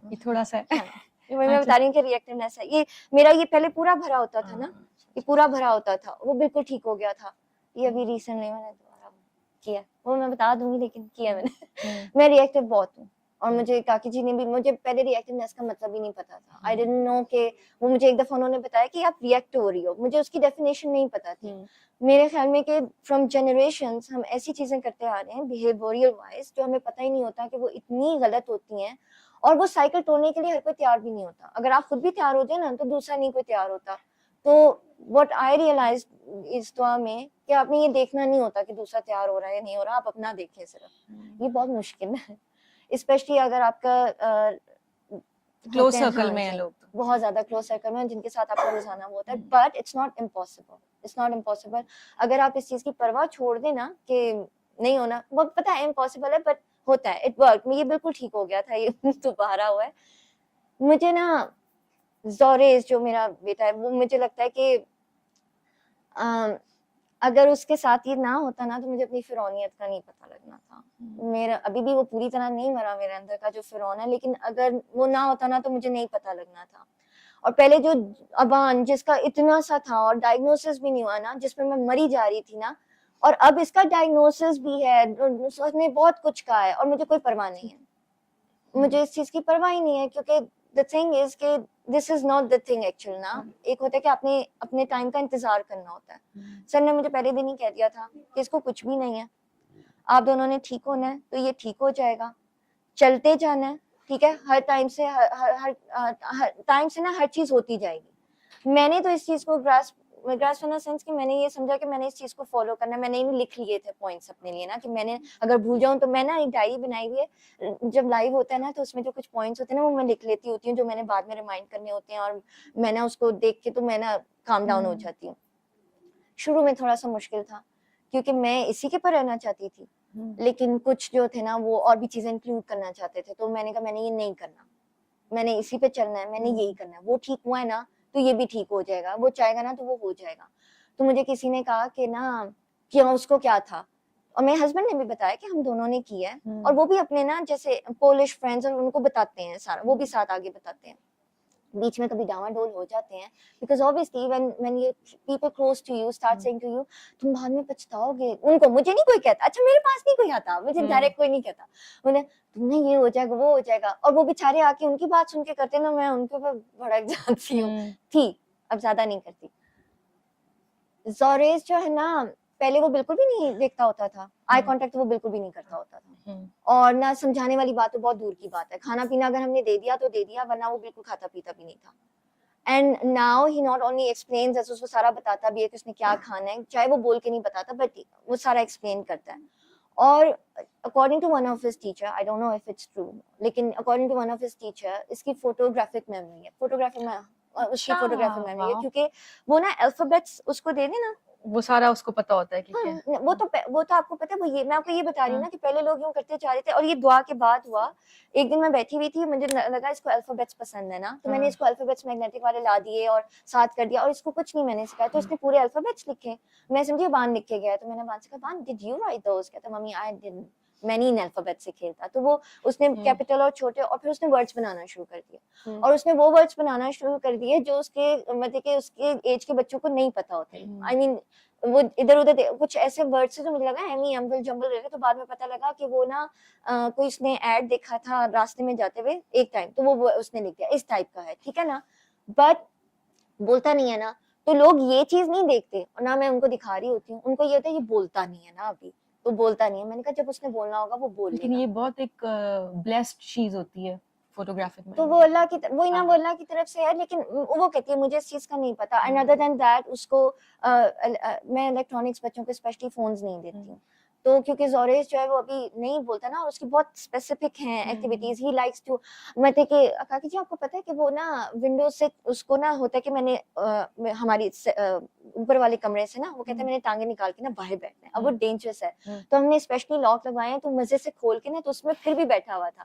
ये थोड़ा सा मैं बता रही हूँ कि रिएक्टिवनेस है ये मेरा। ये पहले पूरा भरा होता था ना, ये पूरा भरा होता था, वो बिल्कुल ठीक हो गया था, ये अभी रिसेंटली मैंने दोबारा किया, वो मैं बता दूंगी, लेकिन किया मैंने। मैं रिएक्टिव बहुत हूँ, और मुझे काकी जी ने भी, मुझे पहले रिएक्टिवनेस का मतलब ही नहीं पता था, आई डिडंट नो कि वो मुझे एक दफा उन्होंने बताया कि आप रिएक्ट हो रही हो, मुझे उसकी डेफिनेशन नहीं पता थी। मेरे ख्याल में कि फ्रॉम जनरेशंस हम ऐसी चीजें करते आ रहे हैं बिहेवियरल वाइज जो हमें पता ही नहीं होता कि वो इतनी गलत होती हैं, और वो साइकिल तोड़ने के लिए हर कोई तैयार भी नहीं होता। अगर आप खुद भी तैयार हो जाए ना तो दूसरा नहीं कोई तैयार होता। तो व्हाट आई रियलाइज इस दुआ में कि आपने ये देखना नहीं होता कि दूसरा तैयार हो रहा है या नहीं हो रहा, आप अपना देखें सिर्फ। ये बहुत मुश्किल है, स्पेशली अगर आपका क्लोज सर्कल में है लोग, बहुत ज्यादा क्लोज सर्कल में जिनके साथ आपका रोजाना वो होता है। But it's not impossible, it's not impossible. अगर आप इस चीज की परवाह छोड़ दें ना कि नहीं होना, वो पता है इम्पॉसिबल है, बट होता है, इट वर्क। ये बिल्कुल ठीक हो गया था, ये दोबारा हुआ है मुझे ना। जोरेस जो मेरा बेटा है, वो मुझे लगता है कि अगर उसके साथ ये ना होता ना तो मुझे अपनी फिरौनियत का नहीं पता लगना था। मेरा अभी भी वो पूरी तरह नहीं मरा मेरे अंदर का जो फिरौन है, लेकिन अगर वो ना होता ना तो मुझे नहीं पता लगना था। और पहले जो अबान जिसका इतना सा था और डायग्नोसिस भी नहीं हुआ ना, जिसमें मैं मरी जा रही थी ना, और अब इसका डायग्नोसिस भी है, उसने बहुत कुछ कहा है, और मुझे कोई परवाह नहीं है, मुझे इस चीज की परवाह ही नहीं है, क्योंकि द थिंग इज कि this is not the thing actual ना। एक होता है कि आपने अपने टाइम का इंतजार करना होता है। सर ने मुझे पहले दिन ही कह दिया था कि इसको कुछ भी नहीं है, आप दोनों ने ठीक होना है, तो ये ठीक हो जाएगा, चलते जाना है, ठीक है, हर टाइम से हर टाइम से ना हर चीज होती जाएगी। मैंने तो इस चीज को grasp grasp in the sense कि मैंने ये समझा कि मैंने इस चीज को फॉलो करना है। मैंने लिख लिए थे पॉइंट्स अपने लिए ना, कि मैंने अगर भूल जाऊं तो मैं ना एक डायरी बनाई हुई है, जब लाइव होता है ना तो उसमें जो कुछ पॉइंट्स होते हैं ना वो मैं लिख लेती होती हूँ, जो मैंने बाद में रिमाइंड करने होते हैं, और मैं ना उसको देख के तो मैं ना काम डाउन हो जाती हूँ। शुरू में थोड़ा सा मुश्किल था क्योंकि मैं इसी के पर रहना चाहती थी, लेकिन कुछ जो थे ना वो और भी चीजें इंक्लूड करना चाहते थे, तो मैंने कहा मैंने ये नहीं करना, मैंने इसी पे चलना है, मैंने यही करना है। वो ठीक हुआ है ना तो ये भी ठीक हो जाएगा, वो चाहेगा ना तो वो हो जाएगा। तो मुझे किसी ने कहा कि ना क्यों, उसको क्या था, और मेरे हस्बैंड ने भी बताया कि हम दोनों ने किया है, और वो भी अपने ना जैसे पोलिश फ्रेंड्स और उनको बताते हैं सारा, वो भी साथ आगे बताते हैं। बीच में कभी डावाडोल हो जाते हैं, बिकॉज ऑब्वियसली व्हेन ये people close to you start saying to you, तुम बाद में पछताओगे। उनको, मुझे नहीं कोई कहता, अच्छा मेरे पास नहीं कोई आता, मुझे डायरेक्ट कोई नहीं कहता, उन्हें तुमने ये हो जाएगा वो हो जाएगा, और वो बेचारे आके उनकी बात सुन के करते ना, मैं उनके ऊपर भड़क जाती हूँ। थी, अब ज्यादा नहीं करती। ज़ोरेस जो है ना, पहले वो बिल्कुल भी नहीं देखता होता था, आई कांटेक्ट वो बिल्कुल भी नहीं करता होता था, और ना समझाने वाली बात तो बहुत दूर की बात है। खाना पीना अगर हमने दे दिया तो दे दिया, वरना वो बिल्कुल खाता पीता भी नहीं था। And now he not only explains, ऐसे उसको सारा बताता भी है कि उसने क्या खाना है, चाहे वो बोल के नहीं बताता, बट वो सारा एक्सप्लेन करता है। और according to one of his teacher, I don't know if it's true, लेकिन according to one of his teacher, इसकी फोटोग्राफिक मेमोरी है, उसकी फोटोग्राफिक मेमोरी है, क्योंकि वो ना अल्फाबेट्स उसको दे देना, वो सारा उसको पता होता है कि क्या। वो तो आपको पता है, वो ये मैं आपको ये बता रही हूँ ना कि पहले लोग यूं करते जा रहे थे, और ये दुआ के बाद हुआ। एक दिन मैं बैठी हुई थी, मुझे लगा इसको अल्फाबेट्स पसंद है ना, तो मैंने इसको अल्फाबेट्स मैग्नेटिक वाले ला दिए और साथ कर दिया, और इसको कुछ नहीं मैंने सिखाया, तो इसने पूरे अल्फाबेट्स लिखे। मैं समझी बान लिख के गया, तो मैंने बान से कहा, बान डिड यू राइट दोस? कहता मम्मी आई डिडंट, मैं नहीं इन अल्फाबेट से खेलता। तो वो उसने कैपिटल और छोटे, और फिर उसने वर्ड्स बनाना शुरू कर दिए, और उसने वो वर्ड्स बनाना शुरू कर दिए जो उसके मतलब कि उसके एज के बच्चों को नहीं पता होते। आई मीन वो इधर उधर कुछ ऐसे वर्ड से जो मुझे लगा एमी अम्बल जम्बल रहे, तो बाद में पता लगा कि वो ना कोई उसने ऐड देखा था रास्ते में जाते हुए एक टाइम, तो वो उसने लिख दिया इस टाइप का है, ठीक है ना, बट बोलता नहीं है ना, तो लोग ये चीज नहीं देखते, और ना मैं उनको दिखा रही होती हूँ, उनको ये होता है ये बोलता नहीं है ना, अभी तो बोलता नहीं है। मैंने कहा जब उसने बोलना होगा वो बोल लेकिन लेगा। ये बहुत एक ब्लेस्ड चीज होती है फोटोग्राफिक में, तो वो अल्लाह की वही ना, वो अल्लाह की तरफ से है, लेकिन वो कहती है मुझे इस चीज का नहीं पता। एंड अदर देन दैट उसको मैं इलेक्ट्रॉनिक्स बच्चों को स्पेशली फोन्स नहीं देती हूँ, तो क्योंकि जोरेस जो है वो अभी नहीं बोलता ना, और उसकी बहुत स्पेसिफिक हैं एक्टिविटीज, ही लाइक्स टू, मतलब कि काकी जी आपको पता है कि वो ना विंडो से उसको ना होता है कि मैंने हमारी ऊपर वाले कमरे से ना, वो कहता है मैंने टांगे निकाल के ना बाहर बैठना है, अब वो डेंजरस है, तो हमने स्पेशली लॉक लगवाए हैं, तो मजे से खोल के ना, तो उसमें फिर भी बैठा हुआ था,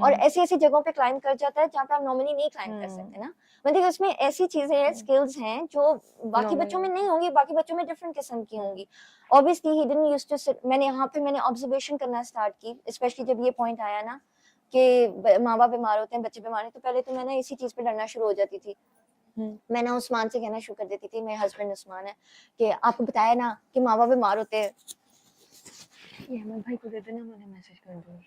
और ऐसी ऐसी जगहों पे क्लाइंब कर जाता है जहाँ पे आप नॉर्मली नहीं क्लाइंब कर सकते ना, मतलब उसमें ऐसी चीजें हैं, स्किल्स हैं जो बाकी बच्चों में नहीं होंगी, बाकी बच्चों में डिफरेंट किस्म की होंगी। Obviously he didn't used to sit, मैंने यहाँ पे मैंने ऑब्जर्वेशन करना स्टार्ट की, स्पेशली जब ये पॉइंट आया ना कि माँ बाप बीमार होते हैं, बच्चे बीमार हैं, तो पहले तो मैं ना इसी चीज पे डरना शुरू हो जाती थी। मैं ना उस्मान से कहना शुरू कर देती थी, मेरे हस्बैंड उस्मान है, कि आपको बताया ना कि माँ बाप बीमार होते हैं, ये मैं भाई को दे देना, मैंने मैसेज कर दूँ।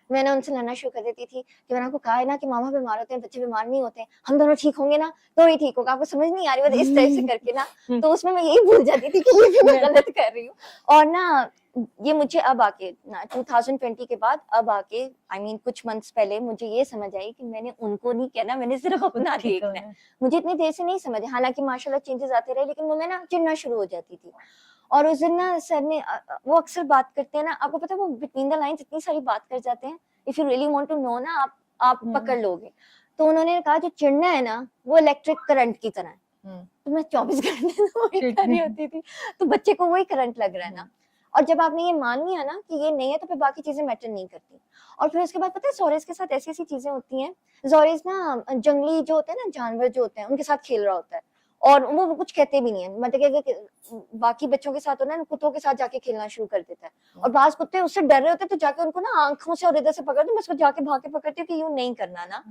मैंने उनसे लड़ना शुरू कर देती थी कि मैंने आपको कहा है ना कि मामा बीमार होते हैं, बच्चे बीमार नहीं होते, हम दोनों ठीक होंगे ना तो ही ठीक होगा, आपको समझ नहीं आ रही है, इस तरह से करके ना, तो उसमें मैं यही भूल जाती थी कि ये भी मैं गलत कर रही हूँ। और ना ये मुझे अब आके ना 2020 के बाद अब आके आई मीन कुछ मंथ्स पहले मुझे ये समझ आई कि मैंने उनको नहीं कहना, मैंने सिर्फ अपना देखना है। मुझे इतनी देर से नहीं समझ, हालांकि माशाल्लाह चेंजेस आते रहे, लेकिन वो मैं ना चिढ़ना शुरू हो जाती थी। और उस दिन ना सर ने वो अक्सर बात करते हैं ना, आपको पता है वो बिटवीन द लाइंस इतनी सारी बात कर जाते हैं, if you really want to know ना आप पकड़ लोगे। तो उन्होंने कहा जो चिढ़ना है ना वो इलेक्ट्रिक करंट की तरह है, तो मैं 24 घंटे वही कर रही होती थी, तो बच्चे को वही करंट लग रहा है ना, और जब आपने ये मान लिया ना कि ये नहीं है, तो फिर बाकी चीजें मैटर नहीं करती। और फिर उसके बाद पता है जोरेस के साथ ऐसी ऐसी चीजें होती हैं, जोरेस ना जंगली जो होते हैं ना जानवर जो होते हैं उनके साथ खेल रहा होता है, और वो कुछ कहते भी नहीं है, मतलब कि बाकी बच्चों के साथ होना, कुत्तों के साथ जाके खेलना शुरू कर देता है, और बाज कुत्ते उससे डर रहे होते हैं, तो जाके उनको ना आंखों से और इधर से पकड़ते, मैं उसको जाके भाग के पकड़ती हूँ कि यूं नहीं करना ना,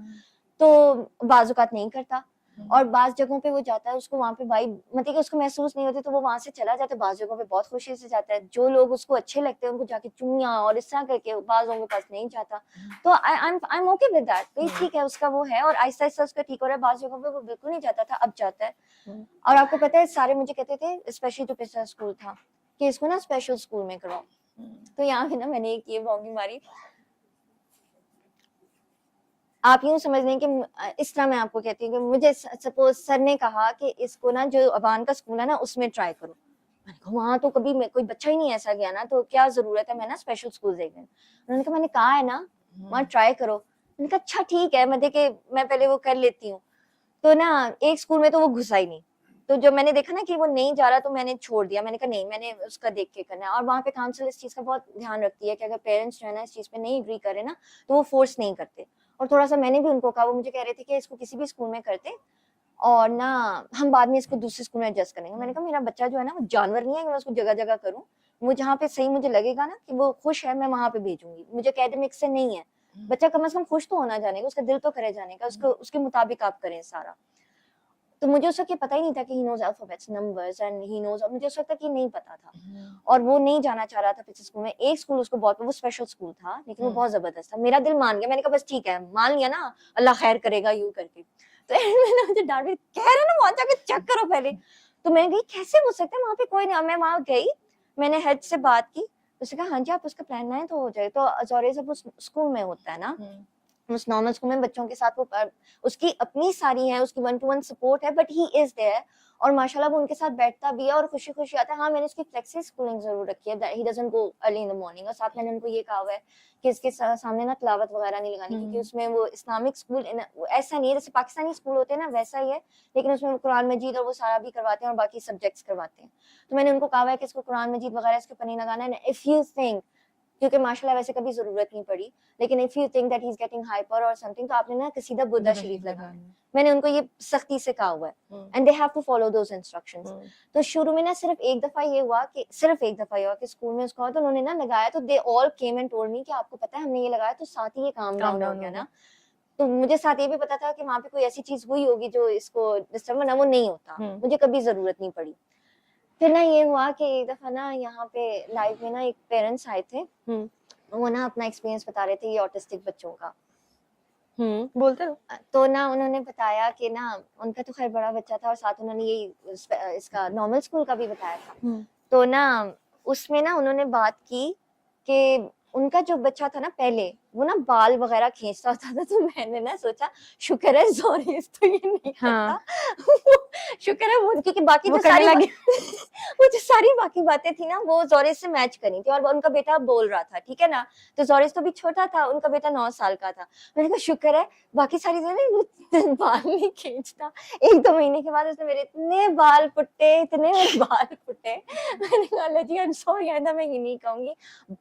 तो बाजुकात नहीं करता। और बाज जगहों पे वो जाता है, उसको वहां पे वाइब मतलब कि उसको महसूस नहीं होती, तो वो वहां से चला जाता है, बाज जगहों पे बहुत खुशी से जाता है, जो लोग उसको अच्छे लगते हैं उनको जाके चुम्मियां और इस तरह करके, बाजों के पास नहीं जाता। तो I am okay with that, तो ठीक है उसका वो है, और आहिस्ता आहिस्ता उसका ठीक हो रहा है। बाज जगहों पे वो बिल्कुल नहीं जाता था, अब जाता है। और आपको पता है सारे मुझे कहते थे, स्पेशली जो पिछला स्कूल था, कि इसको ना स्पेशल स्कूल में कराओ, तो यहाँ पे ना मैंने एक ये बॉन्गी मारी, आप यूं समझ लें कि इस तरह मैं आपको कहती हूँ कि मुझे सपोज सर ने कहा कि इसको ना जो अवान का स्कूल है ना उसमें ट्राई करो, मैंने कहा वहां तो कभी कोई बच्चा ही नहीं ऐसा गया ना, तो क्या जरूरत है मैं ना स्पेशल स्कूल देख रही हूँ। उन्होंने कहा मैंने कहा है ना वहाँ ट्राई करो। मैंने कहा अच्छा ठीक है, मैं पहले वो कर लेती हूँ। तो ना एक स्कूल में तो वो घुसा ही नहीं, तो जब मैंने देखा ना कि वो नहीं जा रहा तो मैंने छोड़ दिया। मैंने कहा नहीं, मैंने उसका देख के करना है। और वहाँ पे काउंसिल इस चीज का बहुत ध्यान रखती है कि अगर पेरेंट्स जो है ना इस चीज पे नहीं एग्री करे ना तो वो फोर्स नहीं करते। और थोड़ा सा मैंने भी उनको कहा, वो मुझे कह रहे थे कि इसको किसी भी स्कूल में करते और ना हम बाद में इसको दूसरे स्कूल में एडजस्ट करेंगे। मैंने कहा मेरा बच्चा जो है ना वो जानवर नहीं है कि मैं उसको जगह जगह करूँ। वो जहाँ पे सही मुझे लगेगा ना कि वो खुश है मैं वहां पे भेजूंगी। मुझे एकेडमिक से नहीं है, बच्चा कम से कम खुश तो होना जाने का, उसका दिल तो करे जाने का, उसको उसके मुताबिक आप करें सारा। तो मुझे उस वक्त ये पता ही नहीं था कि he knows alphabets numbers and he knows, मुझे उस वक्त तक ये नहीं पता था। और वो नहीं जाना चाह रहा था पिछले स्कूल में। एक स्कूल उसको बहुत, वो स्पेशल स्कूल था लेकिन वो बहुत जबरदस्त था। मेरा दिल मान गया, मैंने कहा बस ठीक है, मान लिया ना, अल्लाह खैर करेगा यूं करके। तो मैंने मुझे डांट भी, कह रहे ना वहां जाके चेक करो पहले। तो मैं गई, कैसे हो सकता है वहां पे कोई नहीं। मैं वहां गई, मैंने हेड से बात की, उसने कहा हाँ जी आप उसका प्लान बनाए तो हो जाए। तो अजौरे जब उस स्कूल में होता है ना, उस नॉर्मल स्कूल में बच्चों के साथ वो उसकी अपनी सारी है, उसकी 1-to-1 सपोर्ट है, बट ही इज देयर और माशाल्लाह वो उनके साथ बैठता भी है और खुशी खुशी आता है। हाँ मैंने उसकी फ्लेक्सी स्कूलिंग जरूर रखी है, he doesn't go early in the morning. और साथ मैंने उनको ये कहा हुआ है कि इसके सामने ना तिलावत वगैरह नहीं लगानी, क्योंकि उसमें वो इस्लामिक स्कूल ऐसा नहीं है जैसे पाकिस्तानी स्कूल होते हैं ना वैसा ही है, लेकिन उसमें कुरान मजीद और वो सारा भी करवाते हैं और बाकी सब्जेक्ट्स करवाते हैं। तो मैंने उनको कहा है कि इसको कुरान मजीद वगैरह इसके ऊपर नहीं लगाना है। इफ यू थिंक, क्योंकि माशाल्लाह वैसे कभी जरूरत नहीं पड़ी, लेकिन if you think that he is getting hyper और समथिंग तो आपने ना कसीदा बुर्दा शरीफ लगाना है। मैंने उनको ये सख्ती से कहा हुआ है and they have to follow those instructions. तो शुरू में ना सिर्फ एक दफा ये हुआ कि स्कूल में उसको तो उन्होंने ना लगाया, तो they all came and told me कि आपको पता है हमने ये लगाया, तो साथ ही ये काम डाउन हो गया ना। तो मुझे साथ ये भी पता था कि वहां पे कोई ऐसी चीज हुई होगी जो इसको डिस्टर्ब ना, वो नहीं होता, मुझे कभी जरूरत नहीं पड़ी। फिर ना ये हुआ कि एक दफा ना यहाँ पे लाइव में ना एक पेरेंट्स आए थे, वो ना अपना एक्सपीरियंस बता रहे थे ये ऑटिस्टिक बच्चों का। बोलते रहो। तो ना उन्होंने बताया कि ना उनका तो खैर बड़ा बच्चा था और साथ उन्होंने ये इसका नॉर्मल स्कूल का भी बताया था। तो ना उसमें ना उन्होंने बात की कि उनका जो बच्चा था ना पहले वो ना बाल वगैरह खींचता होता था। तो मैंने ना सोचा शुक्र है जोरिस तो ये नहीं करता। शुक्र है वो, क्योंकि बाकी वो तो करने सारी लगी। वो जो सारी बाकी बातें थी ना वो जोरिस से मैच करी थी और उनका बेटा बोल रहा था, ठीक है ना। तो जोरिस तो भी छोटा था, उनका बेटा 9 साल का था। मैंने कहा शुक्र है बाकी सारी चीजें बाल नहीं खींचता। 1-2 महीने के बाद उसने मेरे इतने बाल पुट्टे मैंने कहा अल्लाह जी आई एम सॉरी, आइंदा मैं ये नहीं कहूंगी।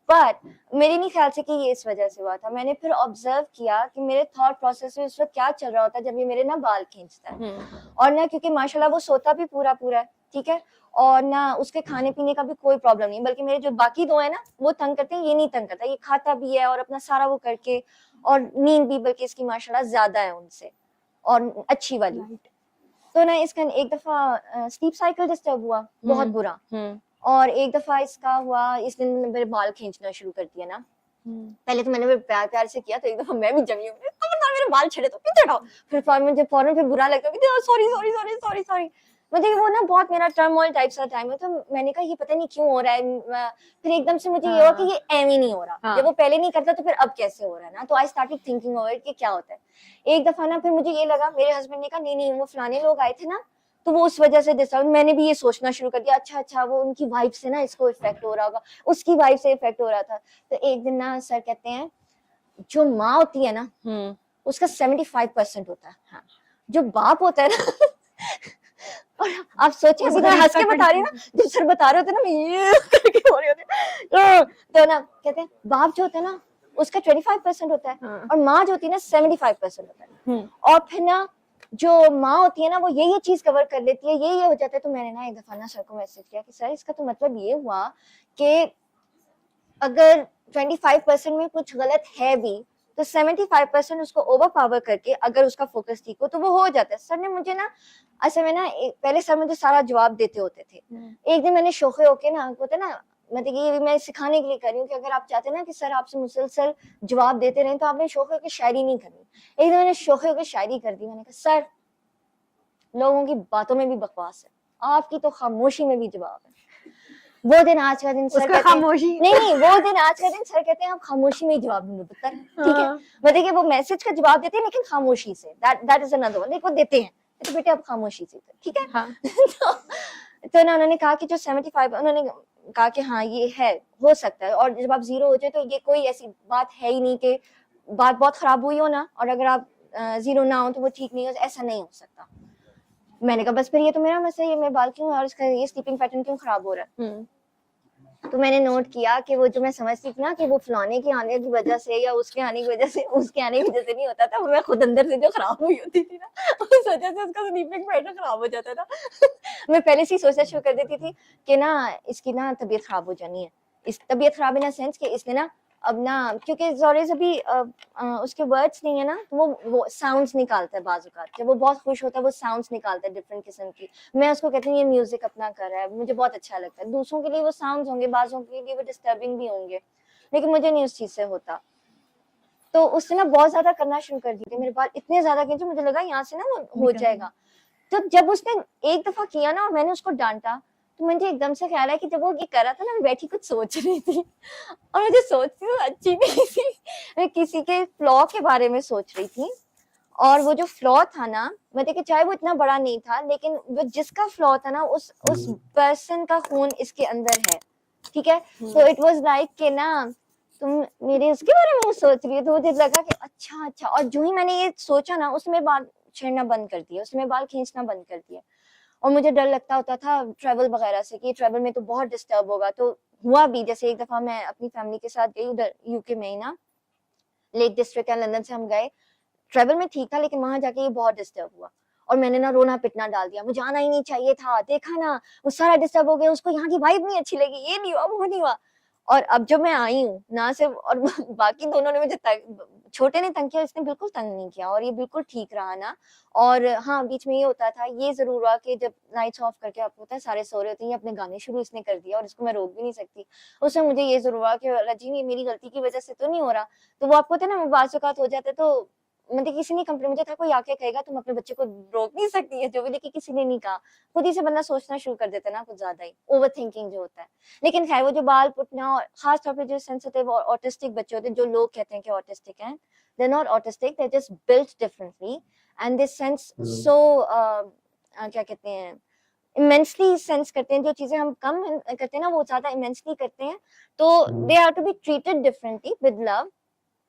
बट मेरे नहीं ख्याल से कि ये इस वजह से हुआ था। मैंने फिर ऑब्जर्व किया कि मेरे थॉट प्रोसेस में उस वक्त क्या चल रहा होता है जब ये मेरे ना बाल खींचता है। और ना क्योंकि माशाल्लाह वो सोता भी पूरा पूरा है, ठीक है, और ना उसके खाने पीने का भी कोई प्रॉब्लम नहीं, बल्कि मेरे जो बाकी 2 है ना वो तंग करते हैं, ये नहीं तंग करता, ये खाता भी है और अपना सारा वो करके, और नींद भी बल्कि इसकी माशाल्लाह ज्यादा है उनसे और अच्छी वाली। तो ना इसका एक दफा स्लीप साइकिल डिस्टर्ब हुआ बहुत बुरा, और एक दफा इसका हुआ इसने मेरे बाल खींचना शुरू कर दिया ना। पहले तो मैंने प्यार प्यार से किया, तो एक दफा मैं भी जमी हूँ, खबरदार मेरे बाल छेड़े तो पीछे हटाओ। फिर मुझे फौरन फिर बुरा लगता है, sorry sorry sorry sorry sorry. मुझे वो ना बहुत मेरा टर्मोइल टाइप सा टाइम है, तो मैंने कहा ये पता नहीं क्यों हो रहा है। फिर एकदम से मुझे ये हुआ कि ये एम ही नहीं हो रहा। जब वो पहले नहीं करता तो फिर अब कैसे हो रहा है ना। तो आई स्टार्टेड थिंकिंग ओवर कि क्या होता है। एक दफा ना फिर मुझे ये लगा, मेरे हस्बैंड ने कहा नहीं नहीं वो फलाने लोग आए थे ना तो वो उस वजह से डिस्टर्ब। मैंने भी ये सोचना शुरू कर दिया, अच्छा वो उनकी वाइफ से ना इसको इफेक्ट हो रहा होगा, उसकी वाइफ से इफेक्ट हो रहा था। तो एक दिन ना सर कहते हैं जो माँ होती है ना उसका 75% होता है, हाँ। जो बाप होता है ना और आप सोचिए अभी मैं हंस के बता रही हूँ ना, जब सर बता रहे होते ना मैं ये करके हो रही होती। तो ना कहते हैं बाप जो होता है ना उसका 25% होता है और माँ जो होती है ना 75% होता है। और फिर ना जो माँ होती है ना वो ये चीज कवर कर लेती है, ये हो जाता है। तो मैंने ना एक दफा ना सर को मैसेज किया कि सर इसका तो मतलब ये हुआ कि अगर 25% में कुछ गलत है भी तो 75% उसको ओवर पावर करके अगर उसका फोकस ठीक हो तो वो हो जाता है। सर ने मुझे ना ऐसे में ना पहले सर मुझे सारा जवाब देते होते थे। एक दिन मैंने शोखे होके ना होता ना, मतलब ये मैं सिखाने के लिए कर रही हूँ कि अगर आप चाहते हैं ना कि सर आपसे मुसलसल जवाब देते रहे तो आपने शोखे होकर शायरी नहीं करनी। एक दिन मैंने शोखे होकर शायरी कर दी। मैंने कहा सर लोगों की बातों में भी बकवास है, आपकी तो खामोशी में भी जवाब है। वो दिन आज का दिन सर उसका कहते हैं खामोशी नहीं, वो दिन आज का दिन सर कहते हैं आप खामोशी में ही जवाब दूंगे पुत्र, ठीक है। हाँ। मतलब कि वो मैसेज का जवाब देते हैं लेकिन खामोशी से, दैट इज अनदर वन, वो देते हैं तो बेटे आप खामोशी से, ठीक है। हाँ। तो ना उन्होंने कहा कि जो 75, उन्होंने कहा कि हाँ ये है, हो सकता है, और जब आप 0 हो जाए तो ये कोई ऐसी बात है ही नहीं कि बात बहुत खराब हुई हो ना, और अगर आप 0 ना हो तो वो ठीक नहीं हो, ऐसा नहीं हो सकता। मैंने कहा बस फिर ये तो मेरा मसला है, मैं बाल क्यों और इसका ये स्लीपिंग पैटर्न क्यों खराब हो रहा है। तो मैंने नोट किया कि वो जो मैं समझती थी ना कि वो फलाने के आने की वजह से या उसके आने की वजह से, उसके आने की वजह से नहीं होता था, वो मैं खुद अंदर से जो खराब हुई होती थी ना उस वजह से उसका स्लीपिंग पैटर्न खराब हो जाता था। मैं पहले से ही सोचना शुरू कर देती थी कि ना इसकी ना तबीयत खराब हो जानी है, इस तबीयत खराब इन सेंस कि इसने ना अब ना, क्योंकि जोरेज अभी उसके वर्ड्स नहीं है ना, तो वो साउंड्स निकालता है बाजू का, जब वो बहुत खुश होता है वो साउंड्स निकालता है डिफरेंट किस्म की। मैं उसको कहती हूँ ये म्यूजिक अपना कर रहा है, मुझे बहुत अच्छा लगता है। दूसरों के लिए वो साउंड्स होंगे, बाजों के लिए वो डिस्टर्बिंग भी होंगे, लेकिन मुझे नहीं उस चीज से होता। तो उसने ना बहुत ज्यादा करना शुरू कर दिए थे मेरे बाल, इतने ज्यादा किए मुझे लगा यहाँ से ना वो हो जाएगा। तो जब उसने एक दफा किया ना और मैंने उसको डांटा, तो मुझे एकदम से ख्याल है कि जब वो ये कर रहा था ना, मैं बैठी कुछ सोच रही थी और मुझे सोचती हूँ अच्छी नहीं थी, मैं किसी के फ्लॉ के बारे में सोच रही थी। और वो जो फ्लॉ था ना, मतलब कि चाहे वो इतना बड़ा नहीं था, लेकिन वो जिसका फ्लॉ था ना उस पर्सन का खून इसके अंदर है, ठीक है। तो इट वाज लाइक कि ना तुम मेरे उसके बारे में सोच रही हो, तो मुझे लगा कि अच्छा अच्छा। और जो ही मैंने ये सोचा ना, उसमें बाल छेड़ना बंद कर दिया, उसमें बाल खींचना बंद कर दिया। और मुझे डर लगता होता था ट्रैवल वगैरह से कि ट्रैवल में तो बहुत डिस्टर्ब होगा। तो हुआ भी, जैसे एक दफा मैं अपनी फैमिली के साथ गई उधर यूके में ही ना, लेक डिस्ट्रिक्ट या लंदन से हम गए, ट्रैवल में ठीक था, लेकिन वहां जाके ये बहुत डिस्टर्ब हुआ और मैंने ना रोना पिटना डाल दिया, मुझे आना ही नहीं चाहिए था, देखा ना वो सारा डिस्टर्ब हो गया, उसको यहाँ की वाइब नहीं अच्छी लगी, ये नहीं हुआ वो नहीं हुआ। और अब जब मैं आई हूँ ना सिर्फ, और बाकी दोनों ने मुझे छोटे ने तंग किया, इसने बिल्कुल तंग नहीं किया और ये बिल्कुल ठीक रहा ना। और हाँ, बीच में ये होता था, ये जरूर हुआ कि जब लाइट्स ऑफ करके, आपको पता है सारे सो रहे होते हैं, ये अपने गाने शुरू इसने कर दिया और इसको मैं रोक भी नहीं सकती। उसमें मुझे ये जरूर हुआ कि रजी ये मेरी गलती की वजह से तो नहीं हो रहा। तो वो आपको पता है ना, बाज़-औक़ात हो जाता है, तो मतलब किसी ने कंप्लेन, मुझे था कोई आके कहेगा तुम अपने बच्चे को रोक नहीं सकती है जो भी, लेकिन किसी ने नहीं कहा, खुद ही से बंदा सोचना शुरू कर देता है ना, कुछ ज्यादा ही ओवर थिंकिंग जो होता है। लेकिन खैर वो जो बाल पुटना, और खास तौर पे जो सेंसिटिव और ऑटिस्टिक बच्चे होते हैं, जो लोग कहते हैं कि ऑटिस्टिक हैं, they are not autistic, they just built differently and they sense so क्या कहते हैं, इमेंसली सेंस करते हैं, जो चीजें हम कम करते हैं ना वो ज्यादा इमेंसली करते हैं। तो they are to be treated differently with love,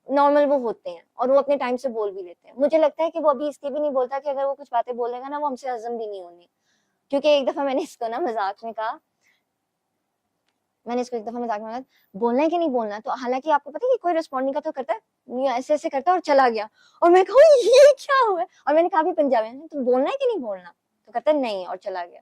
normal वो होते हैं और वो अपने टाइम से बोल भी लेते हैं। मुझे लगता है कि वो अभी इसलिए भी नहीं बोलता कि अगर वो कुछ बातें बोलेगा ना वो हमसे हजम भी नहीं होनी, क्योंकि एक दफा मैंने इसको ना मजाक में कहा, मैंने इसको एक दफा मजाक में कहा बोलना है कि नहीं बोलना, तो हालांकि आपको पता है कि कोई रिस्पॉन्ड नहीं करता, तो करता है ऐसे ऐसे करता है और चला गया। और मैं कहूँ ये क्या हुआ, और मैंने कहा भी पंजाबी में, तो बोलना है कि नहीं बोलना, तो कहता नहीं और चला गया।